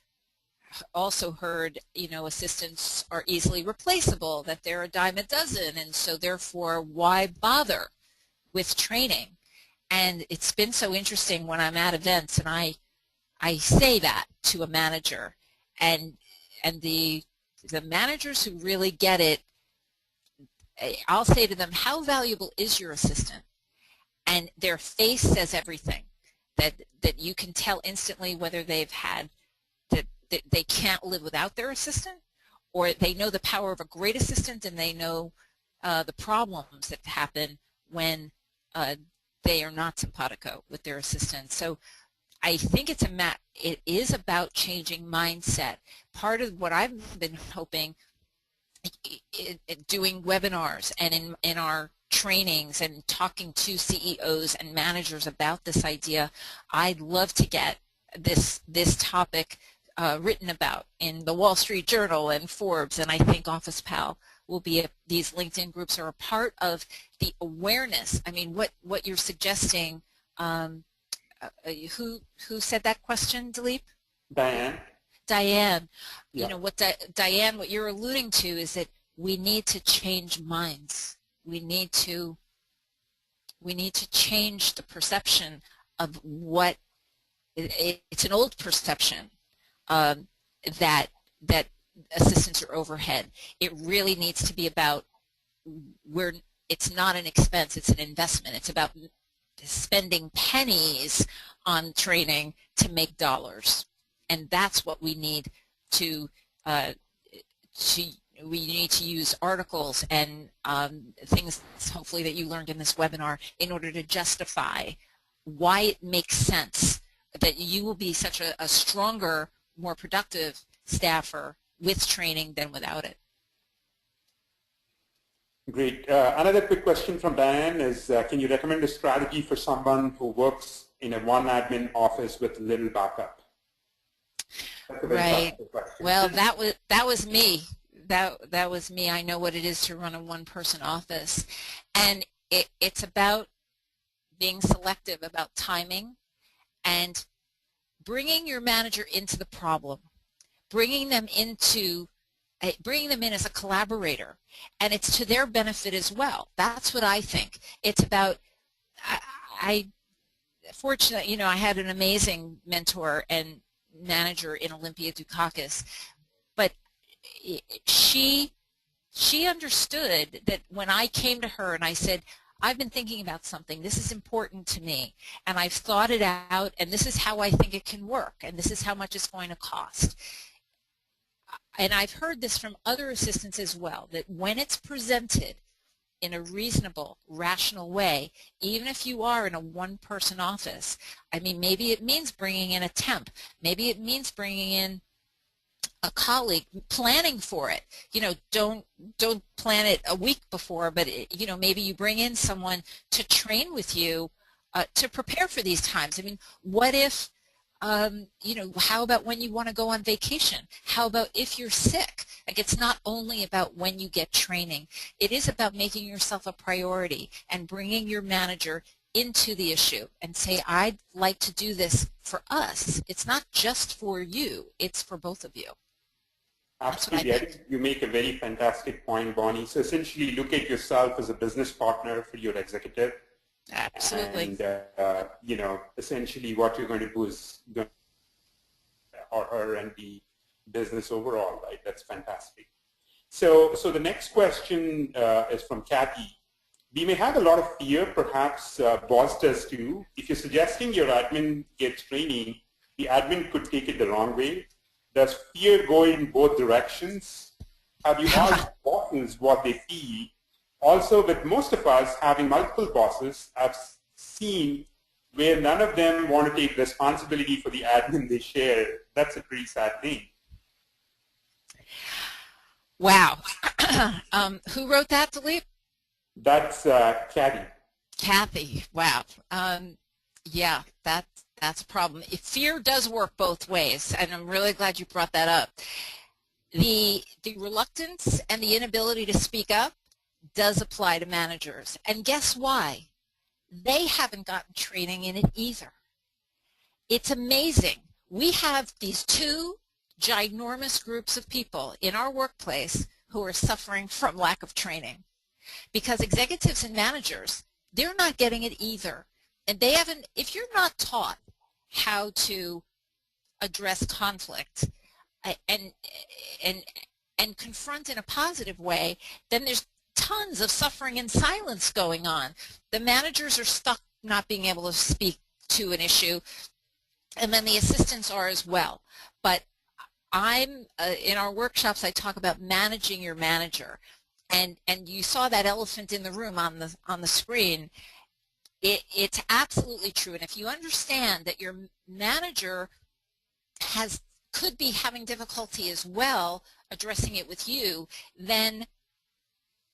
also heard, you know, assistants are easily replaceable, that they're a dime a dozen, and so therefore why bother with training? And it's been so interesting when I'm at events and I say that to a manager, and the managers who really get it, I'll say to them, how valuable is your assistant? And their face says everything. That you can tell instantly whether they've had they can't live without their assistant, or they know the power of a great assistant and they know the problems that happen when they are not simpatico with their assistant. So I think it is about changing mindset. Part of what I've been hoping, doing webinars and in our trainings and talking to CEOs and managers about this idea, I'd love to get this topic written about in the Wall Street Journal and Forbes, and I think Officepal will be these LinkedIn groups are a part of the awareness. I mean, what you're suggesting. Who said that question, Dilip? Diane. Diane. Yeah. You know Diane, what you're alluding to is that we need to change minds. We need to change the perception of what it's an old perception that assistants are overhead. It really needs to be about where it's not an expense, it's an investment. It's about spending pennies on training to make dollars, and that's what we need to we need to use articles and things hopefully that you learned in this webinar in order to justify why it makes sense that you will be such a stronger, more productive staffer with training than without it. Great. Another quick question from Diane is, can you recommend a strategy for someone who works in a one admin office with little backup? Right. Well, that was me. That was me. I know what it is to run a one-person office, and it's about being selective about timing and bringing your manager into the problem, bringing them in as a collaborator, and it's to their benefit as well. That's what I think. It's about, fortunately, you know, I had an amazing mentor and manager in Olympia Dukakis, but she understood that when I came to her and I said, I've been thinking about something, this is important to me, and I've thought it out, and this is how I think it can work, and this is how much it's going to cost. And I've heard this from other assistants as well, that when it's presented in a reasonable, rational way, even if you are in a one-person office, I mean, maybe it means bringing in a temp, maybe it means bringing in a colleague, planning for it. You know, don't plan it a week before, but you know, maybe you bring in someone to train with you to prepare for these times. I mean, what if you know, how about when you want to go on vacation? How about if you're sick? Like, it's not only about when you get training. It is about making yourself a priority and bringing your manager into the issue and say, I'd like to do this for us. It's not just for you, it's for both of you. Absolutely. I think you make a very fantastic point, Bonnie. So essentially look at yourself as a business partner for your executive. Absolutely. And, you know, essentially what you're going to do is or her and the business overall, right? That's fantastic. So the next question is from Kathy. We may have a lot of fear, perhaps boss does too. If you're suggesting your admin gets training, the admin could take it the wrong way. Does fear go in both directions? Have you asked bosses what they feel? Also, with most of us having multiple bosses, I've seen where none of them want to take responsibility for the admin they share. That's a pretty sad thing. Wow. Who wrote that, Dilip? That's Kathy. Kathy. Wow. Yeah, that's a problem. Fear does work both ways, and I'm really glad you brought that up. The reluctance and the inability to speak up does apply to managers. And guess why? They haven't gotten training in it either. It's amazing. We have these two ginormous groups of people in our workplace who are suffering from lack of training. Because executives and managers, they're not getting it either. And they haven't, if you're not taught how to address conflict and confront in a positive way, then there's tons of suffering and silence going on. The managers are stuck not being able to speak to an issue, and then the assistants are as well. But in our workshops I talk about managing your manager, and you saw that elephant in the room on the screen. It's absolutely true, and if you understand that your manager could be having difficulty as well addressing it with you, then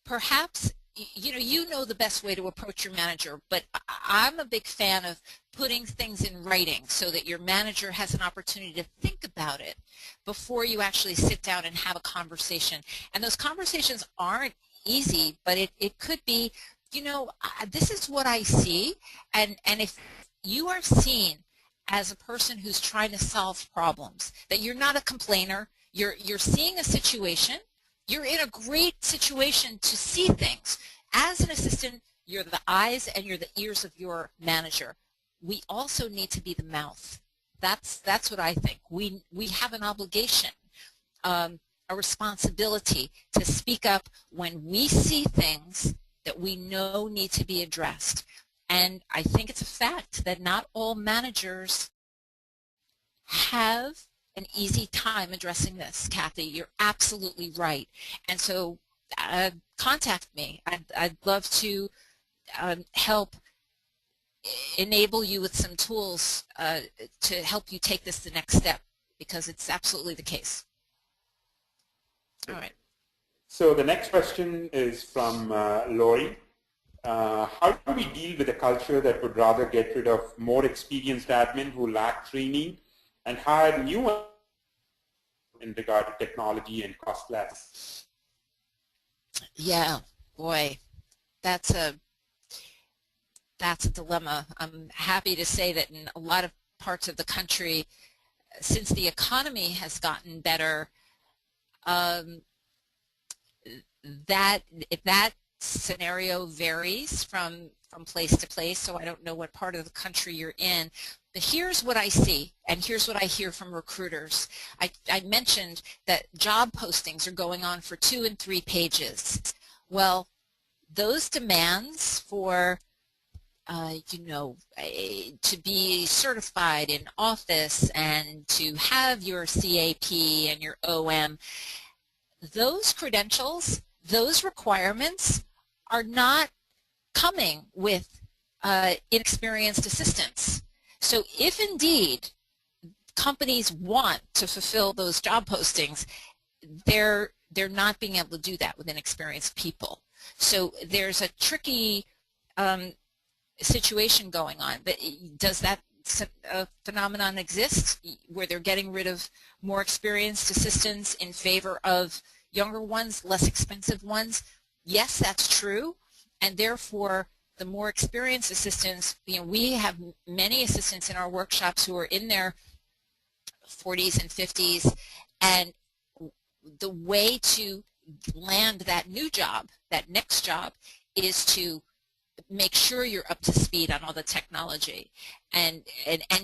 perhaps you know the best way to approach your manager, but I'm a big fan of putting things in writing so that your manager has an opportunity to think about it before you actually sit down and have a conversation. And those conversations aren't easy, but it could be, this is what I see, and if you are seen as a person who's trying to solve problems, that you're not a complainer, you're seeing a situation, you're in a great situation to see things. As an assistant, you're the eyes and you're the ears of your manager. We also need to be the mouth. That's what I think. We have an obligation, a responsibility to speak up when we see things that we know need to be addressed. And I think it's a fact that not all managers have an easy time addressing this, Kathy. You're absolutely right. And so contact me. I'd love to help enable you with some tools to help you take this the next step, because it's absolutely the case. All right. So the next question is from Lori. How do we deal with a culture that would rather get rid of more experienced admin who lack training and hire new ones in regard to technology and cost less? Yeah, boy, that's a dilemma. I'm happy to say that in a lot of parts of the country, since the economy has gotten better, that scenario varies from place to place, so I don't know what part of the country you're in. But here's what I see, and here's what I hear from recruiters. I mentioned that job postings are going on for 2 and 3 pages. Well, those demands for to be certified in Office and to have your CAP and your OM, those credentials, those requirements are not coming with inexperienced assistants. So if indeed companies want to fulfill those job postings, they're not being able to do that with inexperienced people. So there's a tricky situation going on. But does that phenomenon exist where they're getting rid of more experienced assistants in favor of younger ones, less expensive ones? Yes, that's true, and therefore the more experienced assistants, we have many assistants in our workshops who are in their 40s and 50s, and the way to land that new job, that next job, is to make sure you're up to speed on all the technology and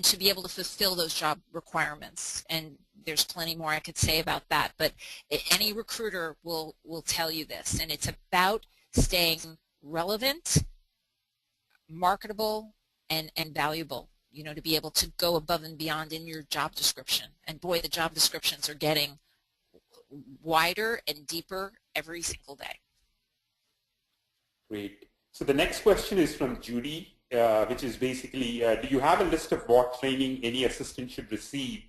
to be able to fulfill those job requirements. And there's plenty more I could say about that, but any recruiter will tell you this, and it's about staying relevant, marketable, and valuable, to be able to go above and beyond in your job description. And boy, the job descriptions are getting wider and deeper every single day. Great. So the next question is from Judy, which is basically, do you have a list of what training any assistant should receive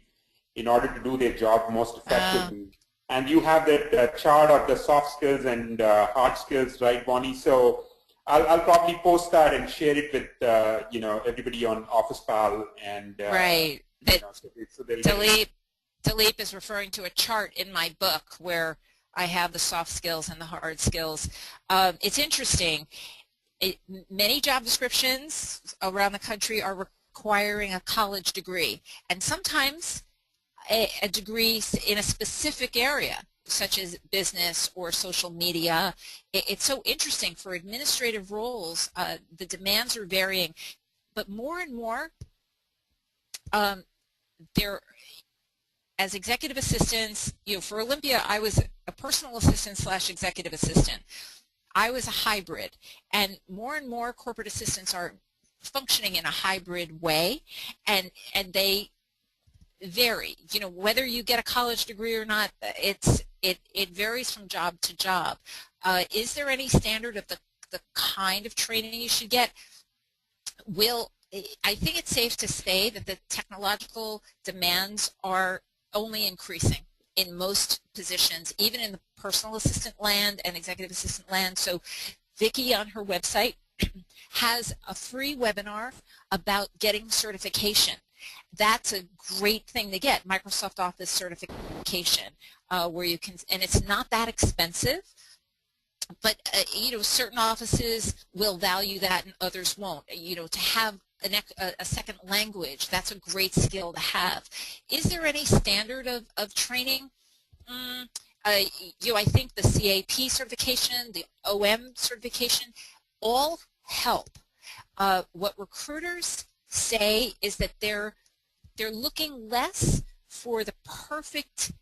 in order to do their job most effectively? And you have that chart of the soft skills and hard skills, right, Bonnie? So I'll probably post that and share it with everybody on Officepal and right. So Dilip is referring to a chart in my book where I have the soft skills and the hard skills. It's interesting. Many job descriptions around the country are requiring a college degree, and sometimes a degree in a specific area, such as business or social media. It's so interesting. For administrative roles, the demands are varying, but more and more, as executive assistants, for Olympia, I was a personal assistant / executive assistant. I was a hybrid, and more corporate assistants are functioning in a hybrid way, and they vary. You know, whether you get a college degree or not, it varies from job to job. Is there any standard of the kind of training you should get? I think it's safe to say that the technological demands are only increasing in most positions, even in the personal assistant land and executive assistant land. So Vicki on her website has a free webinar about getting certification. That's a great thing to get, Microsoft Office certification, where you can, and it's not that expensive. But, you know, certain offices will value that and others won't. You know, to have a second language, that's a great skill to have. Is there any standard of training? You know, I think the CAP certification, the OM certification, all help. What recruiters say is that they're looking less for the perfect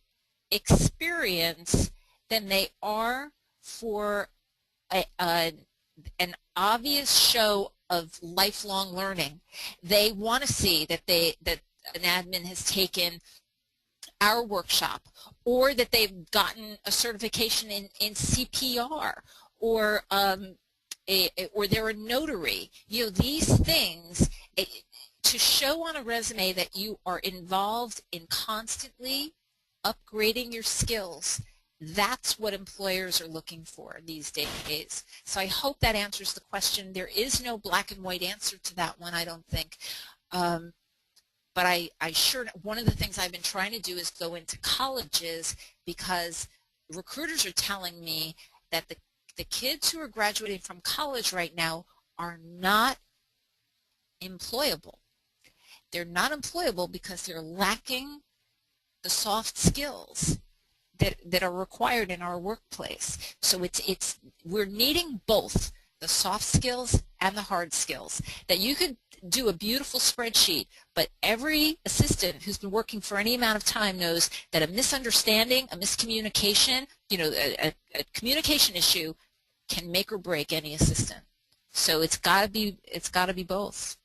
experience than they are for an obvious show of lifelong learning. They want to see that that an admin has taken our workshop, or that they've gotten a certification in CPR, or they're a notary. You know, these things to show on a resume that you are involved in constantly upgrading your skills. That's what employers are looking for these days. So I hope that answers the question. There is no black and white answer to that one, I don't think. But I sure, one of the things I've been trying to do is go into colleges, because recruiters are telling me that the kids who are graduating from college right now are not employable. They're not employable because they're lacking the soft skills that are required in our workplace. So we're needing both the soft skills and the hard skills. That you could do a beautiful spreadsheet, but every assistant who's been working for any amount of time knows that a misunderstanding, a miscommunication, you know, a communication issue can make or break any assistant. So it's got to be both.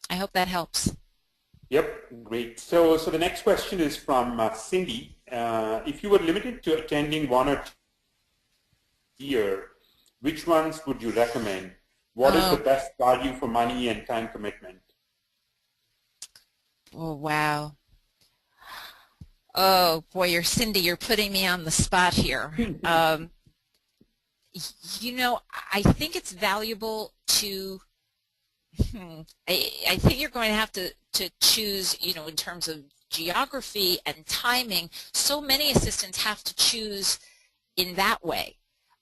I hope that helps. Yep, great. So the next question is from Cindy. If you were limited to attending one or two a year, which ones would you recommend? What is the best value for money and time commitment? Oh, wow. Oh, boy, Cindy, you're putting me on the spot here. You know, I think it's valuable to I think you're going to have to choose, you know, in terms of geography and timing. So many assistants have to choose in that way.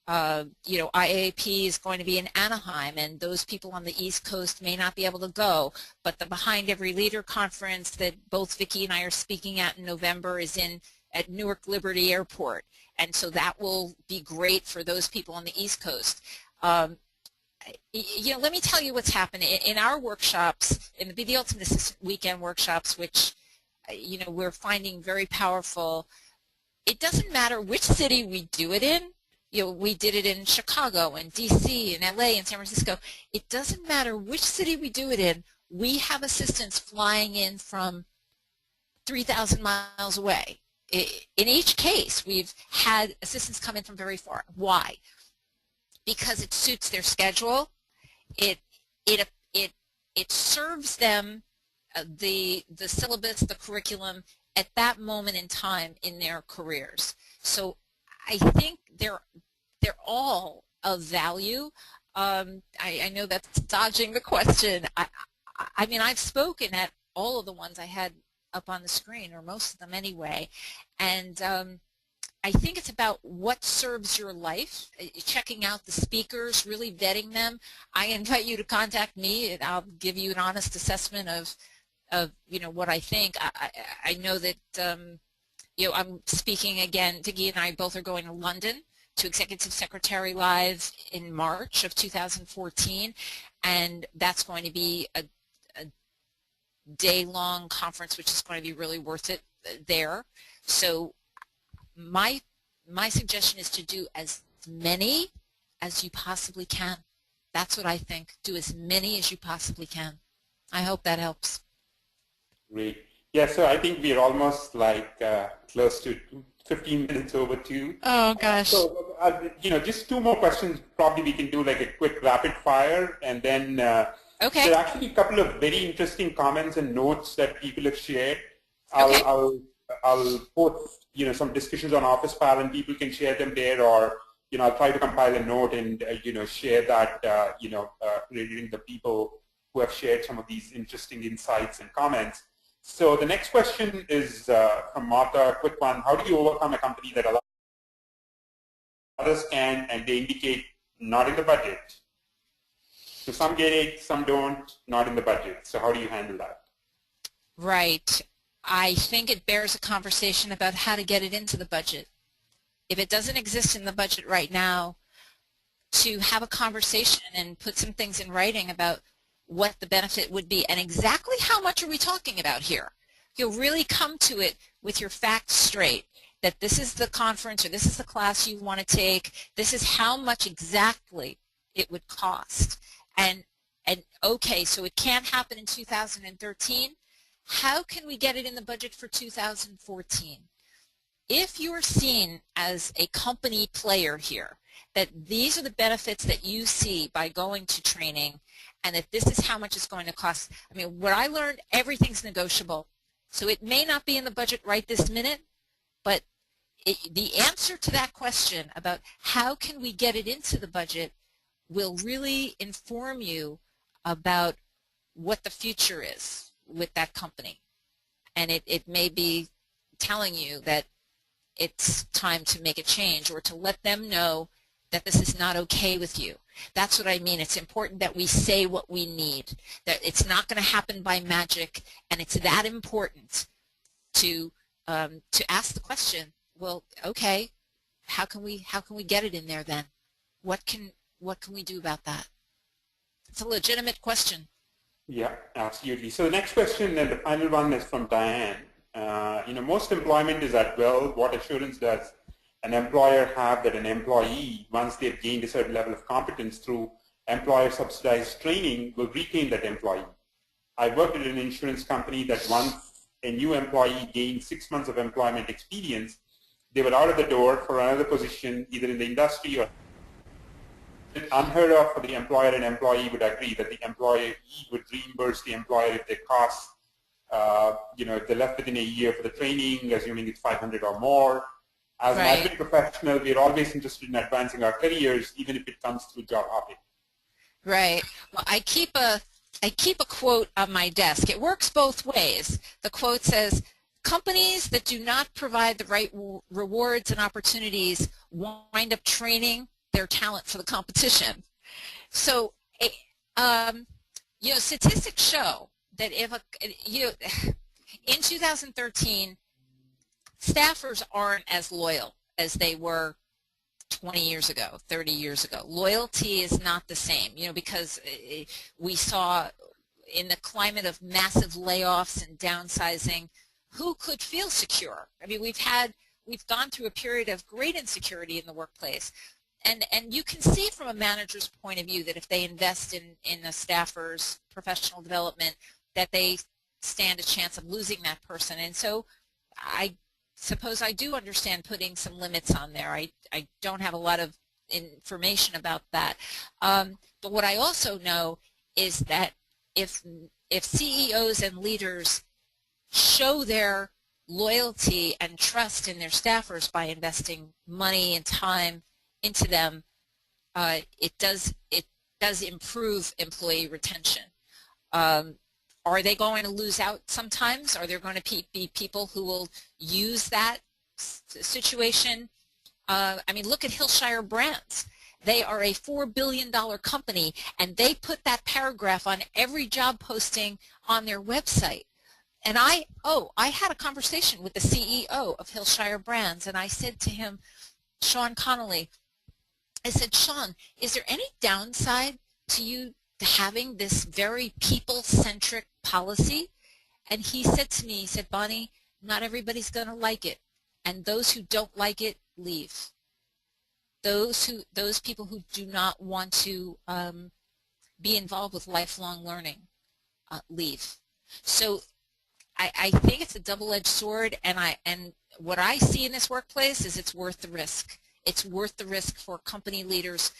You know, IAP is going to be in Anaheim, and those people on the East Coast may not be able to go, but the Behind Every Leader conference that both Vicki and I are speaking at in November is at Newark Liberty Airport, and so that will be great for those people on the East Coast. You know, let me tell you what's happened in our workshops, in the Be the Ultimate Assistant weekend workshops, which, you know, we're finding very powerful. It doesn't matter which city we do it in. You know, we did it in Chicago and DC and LA and San Francisco. It doesn't matter which city we do it in. We have assistants flying in from 3,000 miles away. In each case, we've had assistants come in from very far. Why? Because it suits their schedule. It serves them the syllabus, the curriculum at that moment in time in their careers. So I think they're all of value. I know that's dodging the question. I mean, I've spoken at all of the ones I had up on the screen, or most of them anyway, and I think it's about what serves your life, checking out the speakers, really vetting them. I invite you to contact me, and I'll give you an honest assessment of you know, what I think. I know that you know, I'm speaking again. Vicki and I both are going to London to Executive Secretary Live in March of 2014, and that's going to be a day-long conference, which is going to be really worth it there. So my suggestion is to do as many as you possibly can. That's what I think. Do as many as you possibly can. I hope that helps. Great. Yeah, so I think we're almost like close to 15 minutes over two. Oh, gosh. Just two more questions. Probably we can do like a quick rapid fire, and then Okay. there are actually a couple of very interesting comments and notes that people have shared. Okay. I'll post some discussions on Officepal, and people can share them there, or I'll try to compile a note and share that reading the people who have shared some of these interesting insights and comments. So the next question is from Martha, a quick one. How do you overcome a company that allows others can and they indicate not in the budget? So some get it, some don't, not in the budget. So how do you handle that? Right. I think it bears a conversation about how to get it into the budget. If it doesn't exist in the budget right now, to have a conversation and put some things in writing about what the benefit would be and exactly how much are we talking about here. You'll really come to it with your facts straight, that this is the conference or this is the class you want to take, this is how much exactly it would cost. And okay, so it can't happen in 2013. How can we get it in the budget for 2014? If you're seen as a company player here, that these are the benefits that you see by going to training, and that this is how much it's going to cost. I mean, what I learned, everything's negotiable. So it may not be in the budget right this minute, but the answer to that question about how can we get it into the budget will really inform you about what the future is with that company. And it may be telling you that it's time to make a change or to let them know that this is not okay with you. That's what I mean. It's important that we say what we need, that it's not going to happen by magic, and it's that important to ask the question, well, okay, how can we get it in there then? What can we do about that? It's a legitimate question. Yeah, absolutely. So the next question and the final one is from Diane. Most employment is at will. What assurance does an employer have that an employee, once they've gained a certain level of competence through employer-subsidized training, will retain that employee? I worked at an insurance company that once a new employee gained 6 months of employment experience, they were out of the door for another position, either in the industry or unheard of for the employer and employee would agree that the employee would reimburse the employer if their costs, if they left within a year for the training, assuming it's 500 or more. As an admin professional, we're always interested in advancing our careers, even if it comes through job hopping. Right. Well, I keep a quote on my desk. It works both ways. The quote says, companies that do not provide the right rewards and opportunities wind up training their talent for the competition. So, statistics show that if in 2013, staffers aren't as loyal as they were 20 years ago, 30 years ago. Loyalty is not the same, because we saw in the climate of massive layoffs and downsizing, who could feel secure? I mean, we've gone through a period of great insecurity in the workplace. And you can see from a manager's point of view that if they invest in a staffer's professional development, that they stand a chance of losing that person. And so I suppose I do understand putting some limits on there. I don't have a lot of information about that. But what I also know is that if CEOs and leaders show their loyalty and trust in their staffers by investing money and time into them, it does improve employee retention. Are they going to lose out sometimes? Are there going to be people who will use that situation? I mean, look at Hillshire Brands. They are a $4 billion company, and they put that paragraph on every job posting on their website. And I had a conversation with the CEO of Hillshire Brands, and I said to him, Sean Connolly, I said, Sean, is there any downside to you having this very people-centric policy? And he said to me, he said, Bonnie, not everybody's going to like it, and those who don't like it leave. Those people who do not want to be involved with lifelong learning leave. So I think it's a double-edged sword, and what I see in this workplace is it's worth the risk. It's worth the risk for company leaders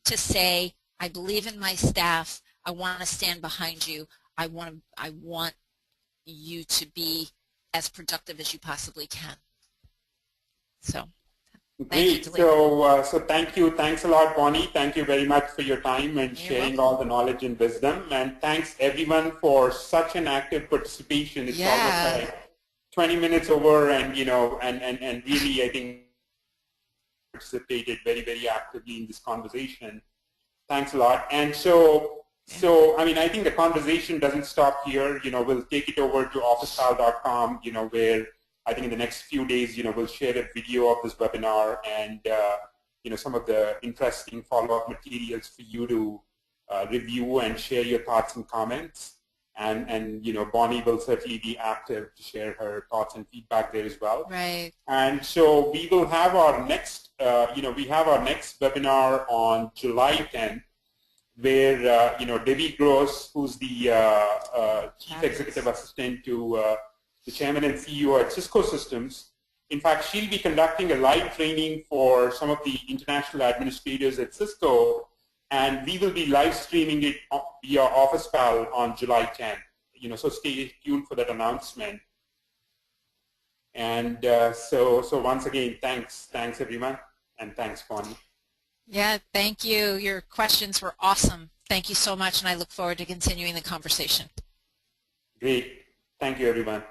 to say, I believe in my staff, I want to stand behind you, I want you to be as productive as you possibly can. So, great. So thank you. Thanks a lot, Bonnie. Thank you very much for your time and sharing all the knowledge and wisdom. And thanks everyone for such an active participation. It's almost like 20 minutes over, and and really I think participated very, very actively in this conversation. Thanks a lot. And so I mean, I think the conversation doesn't stop here. We'll take it over to officepal.com, where I think in the next few days, we'll share a video of this webinar and, some of the interesting follow-up materials for you to review and share your thoughts and comments. And Bonnie will certainly be active to share her thoughts and feedback there as well. Right. And so we will have our next, we have our next webinar on July 10th, where, Debbie Gross, who's the Chief Executive Assistant to the Chairman and CEO at Cisco Systems. In fact, she'll be conducting a live training for some of the international administrators at Cisco, and we will be live streaming it via Officepal on July 10th. So stay tuned for that announcement. And so once again, thanks everyone, and thanks, Bonnie. Yeah, thank you. Your questions were awesome. Thank you so much, and I look forward to continuing the conversation. Great. Thank you, everyone.